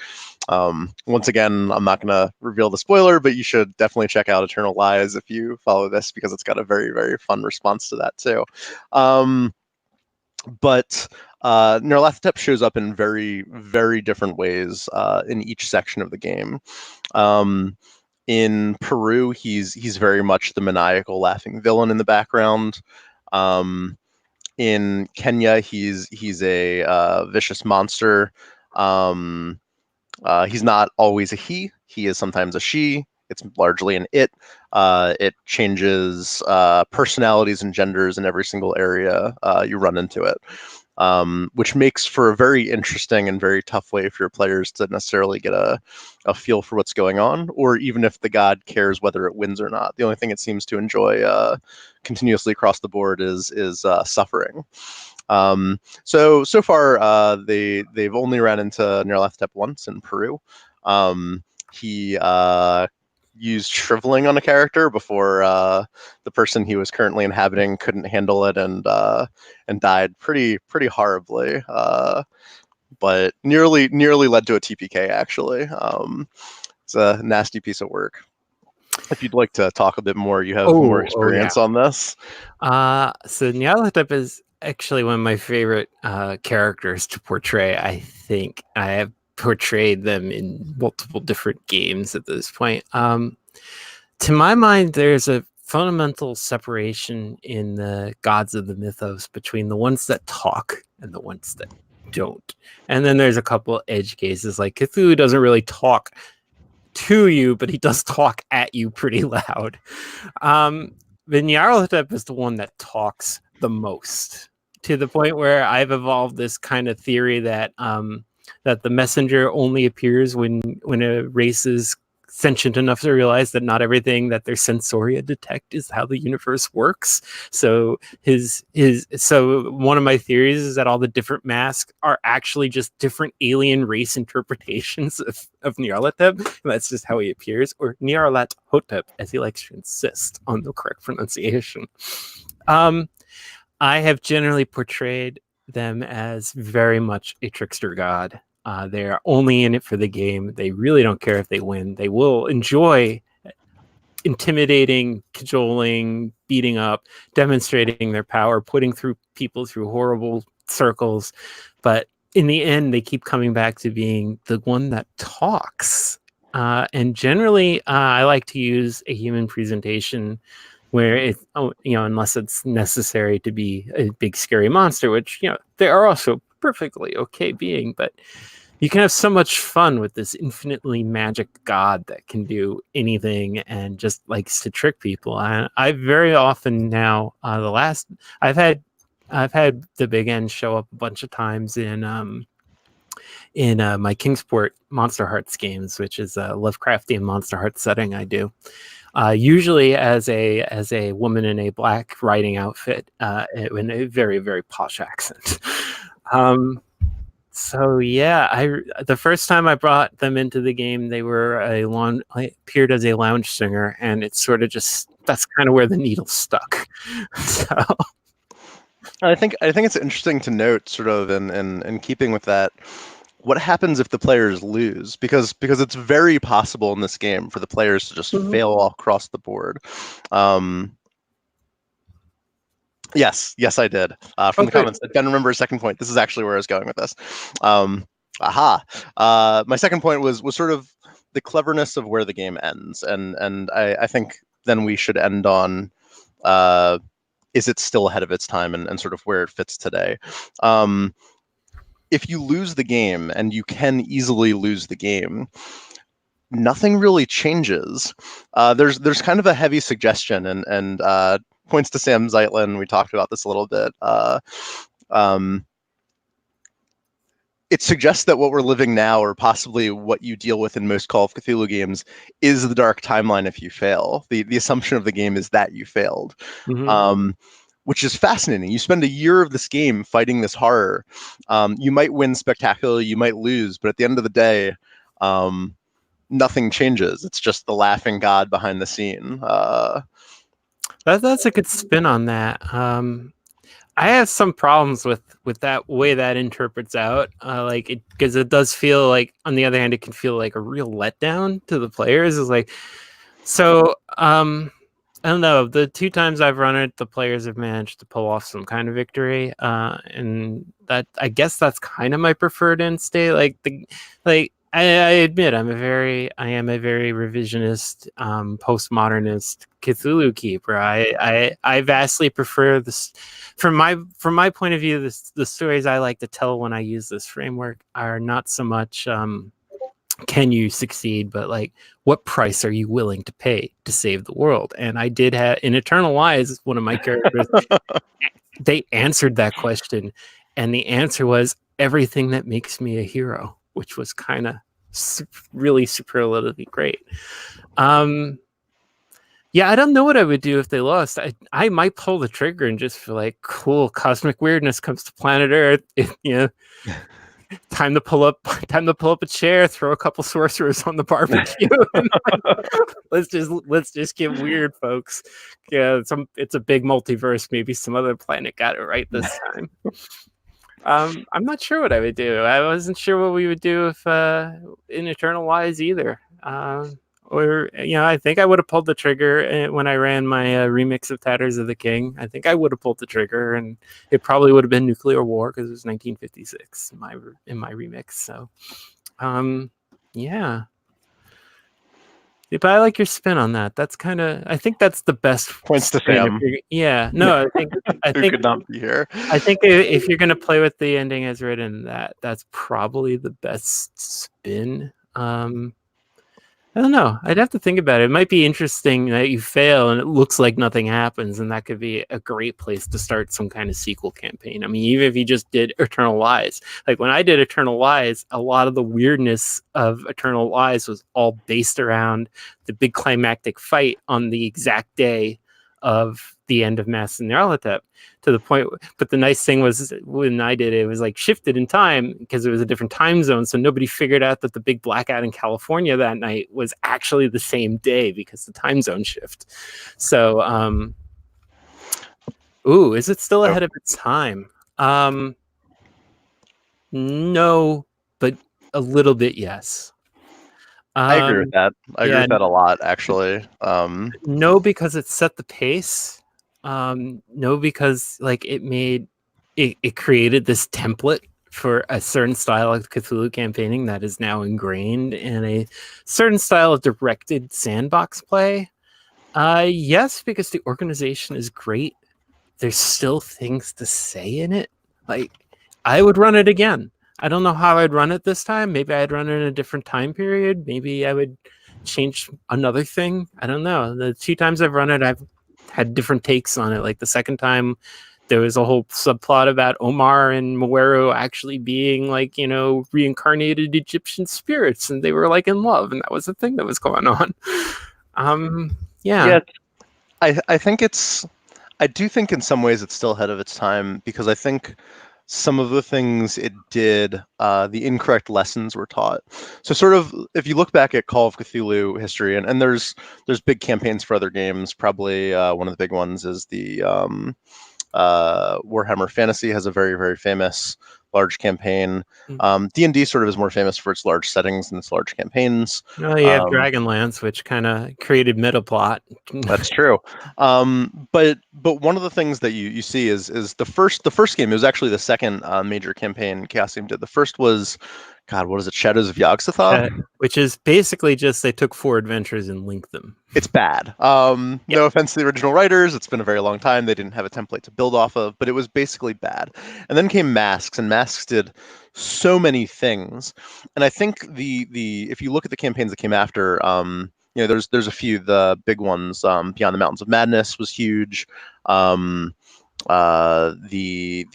Speaker 2: Once again, I'm not going to reveal the spoiler, but you should definitely check out Eternal Lies if you follow this, because it's got a very, very fun response to that too. But Nyarlathotep shows up in very, very different ways in each section of the game. In Peru, he's very much the maniacal laughing villain in the background. In Kenya, he's a vicious monster. He's not always a he. He is sometimes a she. It's largely an it. It changes personalities and genders in every single area you run into it, which makes for a very interesting and very tough way for your players to necessarily get a feel for what's going on, or even if the god cares whether it wins or not. The only thing it seems to enjoy continuously across the board is suffering. So far, they've only ran into Nyarlathotep once in Peru. He used shriveling on a character before the person he was currently inhabiting couldn't handle it and died pretty horribly. But nearly led to a TPK, actually. It's a nasty piece of work. If you'd like to talk a bit more, you have more experience on this.
Speaker 1: So Nyarlathotep is actually one of my favorite characters to portray. I think I have portrayed them in multiple different games at this point. To my mind, there's a fundamental separation in the gods of the mythos between the ones that talk and the ones that don't. And then there's a couple edge cases, like Cthulhu doesn't really talk to you, but he does talk at you pretty loud. The Nyarlathotep is the one that talks the most, to the point where I've evolved this kind of theory that that the messenger only appears when a race is sentient enough to realize that not everything that their sensoria detect is how the universe works. So so one of my theories is that all the different masks are actually just different alien race interpretations of Nyarlathotep. And that's just how he appears, or Nyarlathotep, as he likes to insist on the correct pronunciation. I have generally portrayed them as very much a trickster god. They are only in it for the game. They really don't care if they win. They will enjoy intimidating, cajoling, beating up, demonstrating their power, putting through people through horrible circles. But in the end, they keep coming back to being the one that talks. And generally, I like to use a human presentation where it's, unless it's necessary to be a big scary monster, which, they are also perfectly okay being, but you can have so much fun with this infinitely magic god that can do anything and just likes to trick people. And I very often now, I've had the Big N show up a bunch of times in my Kingsport Monster Hearts games, which is a Lovecraftian Monster Hearts setting I do. Usually as a woman in a black riding outfit, in a very, very posh accent. So yeah, the first time I brought them into the game, they were appeared as a lounge singer, and it's sort of that's kind of where the needle stuck. So
Speaker 2: I think it's interesting to note, sort of in keeping with that, what happens if the players lose? Because it's very possible in this game for the players to just fail all across the board. Yes, I did. From the comments, I didn't remember a second point. This is actually where I was going with this. My second point was sort of the cleverness of where the game ends, and I think then we should end on is it still ahead of its time, and sort of where it fits today. If you lose the game, and you can easily lose the game, nothing really changes. There's kind of a heavy suggestion, and points to Sam Zeitlin. We talked about this a little bit. It suggests that what we're living now, or possibly what you deal with in most Call of Cthulhu games, is the dark timeline if you fail. The assumption of the game is that you failed, which is fascinating. You spend a year of this game fighting this horror. You might win spectacularly, you might lose, but at the end of the day, nothing changes. It's just the laughing god behind the scene.
Speaker 1: that's a good spin on that. I have some problems with that way that interprets out, because it does feel like, on the other hand, it can feel like a real letdown to the players. It's like, so I don't know. The two times I've run it, the players have managed to pull off some kind of victory, and that, I guess, that's kind of my preferred end state. I admit I am a very revisionist, postmodernist Cthulhu keeper. I vastly prefer this. From my point of view, the stories I like to tell when I use this framework are not so much can you succeed, but like, what price are you willing to pay to save the world? And I did have, in Eternal Wise, one of my characters, they answered that question, and the answer was everything that makes me a hero, which was kind of really superlatively great. Yeah, I don't know what I would do if they lost. I might pull the trigger and just feel like, cool, cosmic weirdness comes to planet Earth. Time to pull up a chair, throw a couple sorcerers on the barbecue. let's just get weird, folks. Yeah, it's a big multiverse. Maybe some other planet got it right this time. I'm not sure what I would do. I wasn't sure what we would do if in Eternal Wise either. I think I would have pulled the trigger when I ran my remix of Tatters of the King. I think I would have pulled the trigger, and it probably would have been nuclear war because it was 1956 in my remix. So, yeah. But I like your spin on that. That's kind of, I think that's the best.
Speaker 2: Points to Sam.
Speaker 1: Yeah, no, I think
Speaker 2: could not be here.
Speaker 1: I think if you're gonna play with the ending as written, that's probably the best spin. I don't know. I'd have to think about it. It might be interesting that you fail and it looks like nothing happens, and that could be a great place to start some kind of sequel campaign. I mean, even if you just did Eternal Lies, like when I did Eternal Lies, a lot of the weirdness of Eternal Lies was all based around the big climactic fight on the exact day of the end of Mass and Nyarlathotep, to the point. But the nice thing was when I did it, it was like shifted in time because it was a different time zone, so nobody figured out that the big blackout in California that night was actually the same day because the time zone shift. So ooh, is it still
Speaker 2: Oh,
Speaker 1: ahead of its time? No, but a little bit, yes.
Speaker 2: I agree with that. I agree
Speaker 1: Yeah,
Speaker 2: with that a lot, actually.
Speaker 1: no, because it set the pace. No, because like it created this template for a certain style of Cthulhu campaigning that is now ingrained in a certain style of directed sandbox play. Yes, because the organization is great. There's still things to say in it. Like, I would run it again. I don't know how I'd run it this time. Maybe I'd run it in a different time period. Maybe I would change another thing. I don't know. The two times I've run it, I've had different takes on it. Like the second time, there was a whole subplot about Omar and Mawero actually being like, reincarnated Egyptian spirits, and they were like in love, and that was the thing that was going on. Yeah.
Speaker 2: Yeah, I think I do think in some ways it's still ahead of its time because I think some of the things it did, the incorrect lessons were taught. So sort of if you look back at Call of Cthulhu history, and there's big campaigns for other games. Probably one of the big ones is the Warhammer Fantasy has a very, very famous large campaign. D&D sort of is more famous for its large settings and its large campaigns.
Speaker 1: Oh, you have
Speaker 2: Um,
Speaker 1: Dragonlance, which kind of created meta plot.
Speaker 2: That's true. But one of the things that you see is the first game. It was actually the second major campaign Chaosium did. The first was, God, what is it? Shadows of Yogg-Sothoth.
Speaker 1: Which is basically just they took 4 adventures and linked them.
Speaker 2: It's bad.
Speaker 1: Yeah.
Speaker 2: No offense to the original writers. It's been a very long time. They didn't have a template to build off of, but it was basically bad. And then came Masks, and Masks did so many things. And I think the if you look at the campaigns that came after, there's a few. The big ones, Beyond the Mountains of Madness was huge. Um, the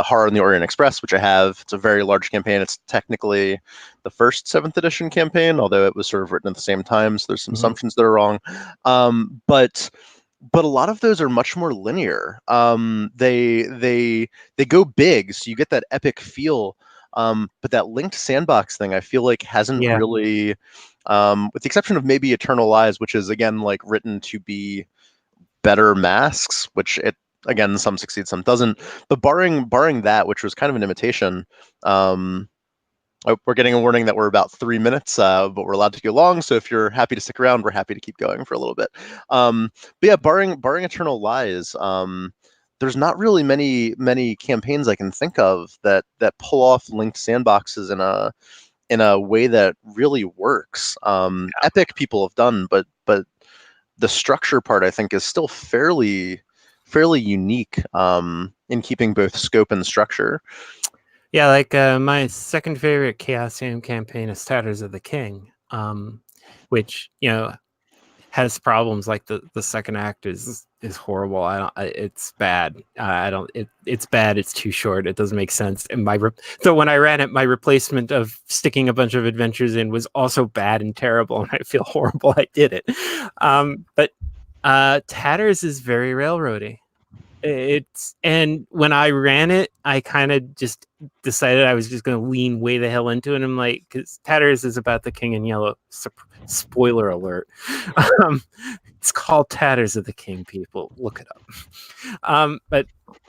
Speaker 2: Horror on the Orient Express, which I have. It's a very large campaign. It's technically the first 7th edition campaign, although it was sort of written at the same time, so there's some assumptions that are wrong. But a lot of those are much more linear. They go big, so you get that epic feel. But that linked sandbox thing, I feel like hasn't
Speaker 1: Yeah.
Speaker 2: really, with the exception of maybe Eternal Lies, which is again like written to be better masks, which it again some succeed, some doesn't. But barring that, which was kind of an imitation, we're getting a warning that we're about 3 minutes, but we're allowed to go long. So if you're happy to stick around, we're happy to keep going for a little bit. But yeah, barring Eternal Lies, there's not really many campaigns I can think of that pull off linked sandboxes in a way that really works. Epic people have done, but the structure part I think is still fairly unique in keeping both scope and structure.
Speaker 1: Yeah, like my second favorite Chaosium campaign is Tatters of the King, which has problems. Like the second act is horrible. It's bad. I don't. It's bad. It's too short. It doesn't make sense. And so when I ran it, my replacement of sticking a bunch of adventures in was also bad and terrible, and I feel horrible I did it. But Tatters is very railroady. And when I ran it, I kind of just decided I was just going to lean way the hell into it. And I'm like, because Tatters is about the King in Yellow. Spoiler alert. Um, it's called Tatters of the King. People, look it up. But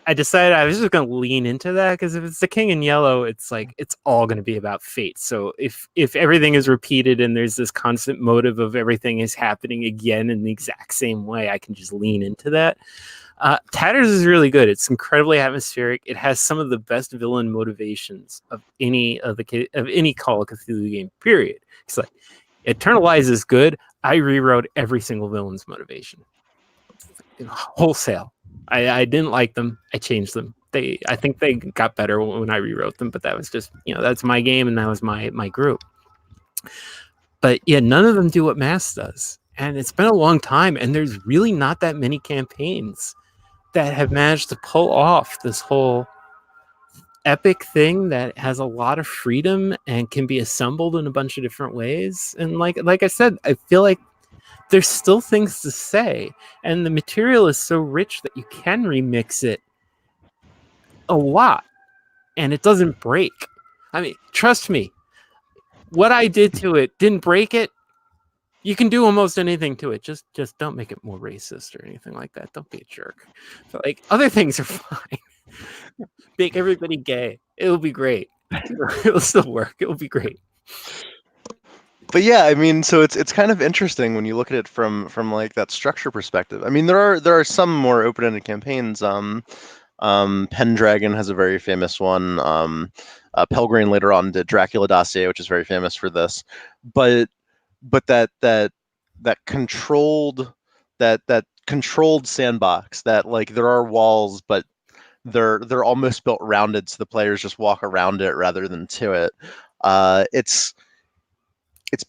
Speaker 1: I decided I was just going to lean into that because if it's the King in Yellow, it's like it's all going to be about fate. So if everything is repeated and there's this constant motive of everything is happening again in the exact same way, I can just lean into that. Tatters is really good. It's incredibly atmospheric. It has some of the best villain motivations of any Call of Cthulhu game. Period. It's like Eternal Lies is good. I rewrote every single villain's motivation, wholesale. I didn't like them. I changed them. I think they got better when I rewrote them, but that was just that's my game and that was my group. But yeah, none of them do what Mass does. And it's been a long time, and there's really not that many campaigns that have managed to pull off this whole epic thing that has a lot of freedom and can be assembled in a bunch of different ways. And like I said, I feel like there's still things to say, and the material is so rich that you can remix it a lot, and it doesn't break. I mean, trust me, what I did to it didn't break it. You can do almost anything to it. Just don't make it more racist or anything like that. Don't be a jerk. But like other things are fine. Make everybody gay. It'll be great. It'll still work. It'll be great.
Speaker 2: But yeah, I mean, so it's kind of interesting when you look at it from like that structure perspective. I mean, there are some more open-ended campaigns. Pendragon has a very famous one. Pelgrane later on did Dracula Dossier, which is very famous for this. But that controlled that controlled sandbox, that like there are walls, but they're almost built rounded so the players just walk around it rather than to it. It's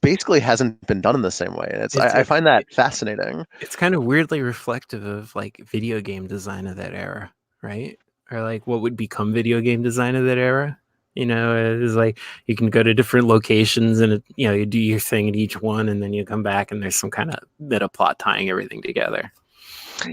Speaker 2: basically hasn't been done in the same way, and I find that fascinating.
Speaker 1: It's kind of weirdly reflective of like video game design of that era, right? Or like what would become video game design of that era. It's like you can go to different locations and you do your thing at each one, and then you come back and there's some kind of meta plot tying everything together.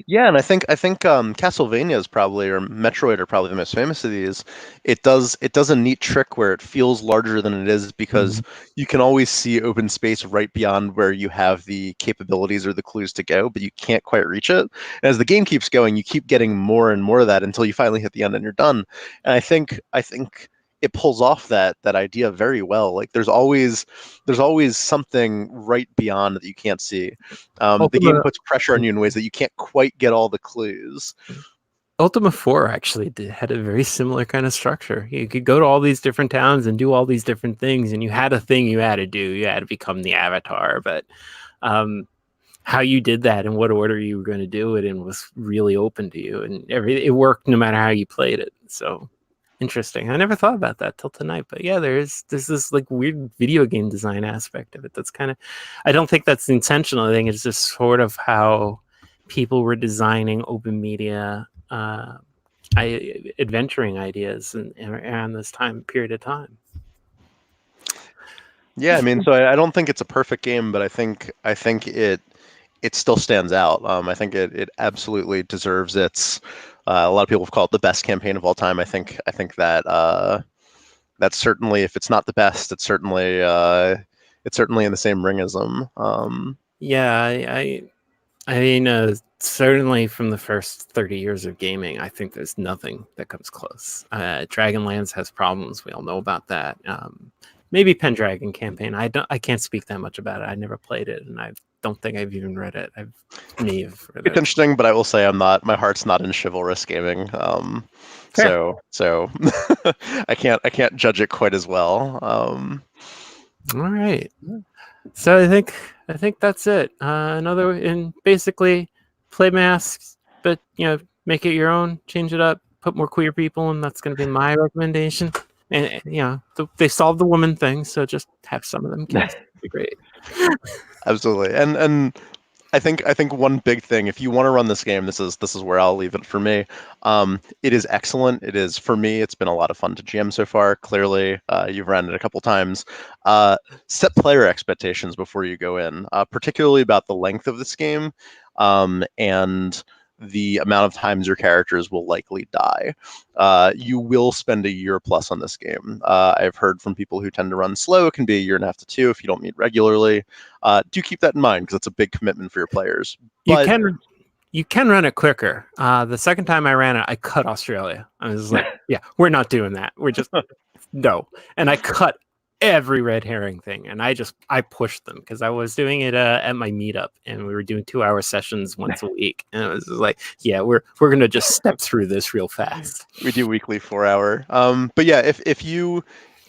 Speaker 2: Yeah, and I think Castlevania is probably, or Metroid are probably the most famous of these. It does a neat trick where it feels larger than it is because you can always see open space right beyond where you have the capabilities or the clues to go, but you can't quite reach it. And as the game keeps going, you keep getting more and more of that until you finally hit the end and you're done. And I think it pulls off that idea very well. Like there's always something right beyond that you can't see. The game puts pressure on you in ways that you can't quite get all the clues.
Speaker 1: Ultima 4 actually had a very similar kind of structure. You could go to all these different towns and do all these different things, and you had a thing you had to do. You had to become the avatar, but how you did that and what order you were going to do it in was really open to you, and it worked no matter how you played it. So interesting. I never thought about that till tonight, but yeah, there's this like weird video game design aspect of it. That's kind of, I don't think that's intentional. I think it's just sort of how people were designing open media adventuring ideas around this period of time.
Speaker 2: Yeah, I mean, so I don't think it's a perfect game, but I think it still stands out. I think it absolutely deserves its. A lot of people have called it the best campaign of all time. I think that that's certainly, if it's not the best, it's certainly in the same ring as them.
Speaker 1: Yeah, I mean, certainly from the first 30 years of gaming, I think there's nothing that comes close. Dragonlance has problems. We all know about that. Maybe Pendragon campaign. I can't speak that much about it. I never played it, and I don't think I've even read it. It's
Speaker 2: interesting, but I will say my heart's not in chivalrous gaming. So I can't judge it quite as well.
Speaker 1: All right. So I think that's it. Basically play masks, but make it your own, change it up, put more queer people in. That's going to be my recommendation. And they solved the woman thing, so just have some of them kiss. It'd be great.
Speaker 2: Absolutely. And I think one big thing, if you want to run this game, this is where I'll leave it for me. It is excellent. It is, for me, it's been a lot of fun to GM so far. Clearly, you've ran it a couple times. Set player expectations before you go in, particularly about the length of this game, and the amount of times your characters will likely die. You will spend a year plus on this game. I've heard from people who tend to run slow. It can be a year and a half to two if you don't meet regularly. Do keep that in mind because it's a big commitment for your players. But
Speaker 1: you can run it quicker. The second time I ran it, I cut Australia. I was like, yeah, we're not doing that. We're just no. And I cut every red herring thing, and I pushed them because I was doing it at my meetup, and we were doing 2-hour sessions once a week, and it was like, yeah, we're gonna just step through this real fast.
Speaker 2: We do weekly 4-hour. But yeah, if you,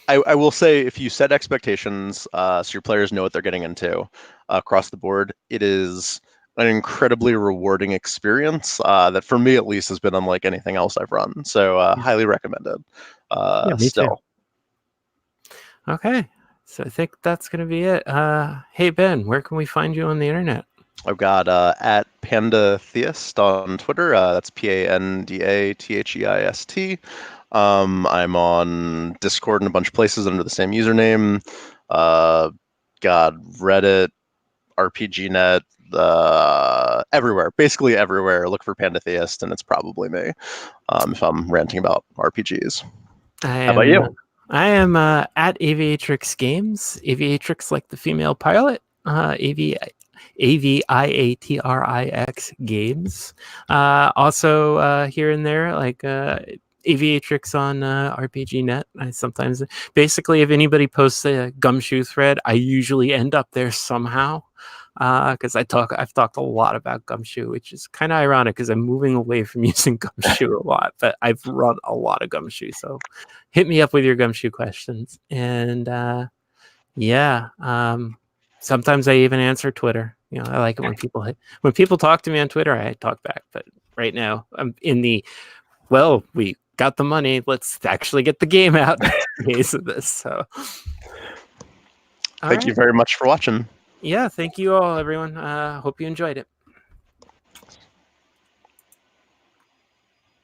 Speaker 2: I will say, if you set expectations so your players know what they're getting into across the board, it is an incredibly rewarding experience that, for me at least, has been unlike anything else I've run. So highly recommended.
Speaker 1: Yeah, me
Speaker 2: still.
Speaker 1: too. Okay. So I think that's going to be it. Hey, Ben, where can we find you on the internet?
Speaker 2: I've got at Panda Theist on Twitter. That's PandaTheist. I'm on Discord and a bunch of places under the same username. Reddit, RPGNet, everywhere. Basically everywhere. Look for Panda Theist, and it's probably me. If I'm ranting about RPGs. How about you?
Speaker 1: I am at Aviatrix Games. Aviatrix like the female pilot. Aviatrix Games. Also here and there, like Aviatrix on RPGNet. I sometimes, basically, if anybody posts a Gumshoe thread, I usually end up there somehow. Because I've talked a lot about Gumshoe, which is kind of ironic because I'm moving away from using Gumshoe a lot, but I've run a lot of Gumshoe. So hit me up with your Gumshoe questions. And sometimes I even answer Twitter. I like it when people talk to me on Twitter, I talk back. But right now I'm in the, we got the money, let's actually get the game out case of this. So
Speaker 2: thank you very much for watching.
Speaker 1: Yeah, thank you all, everyone. Hope you enjoyed it.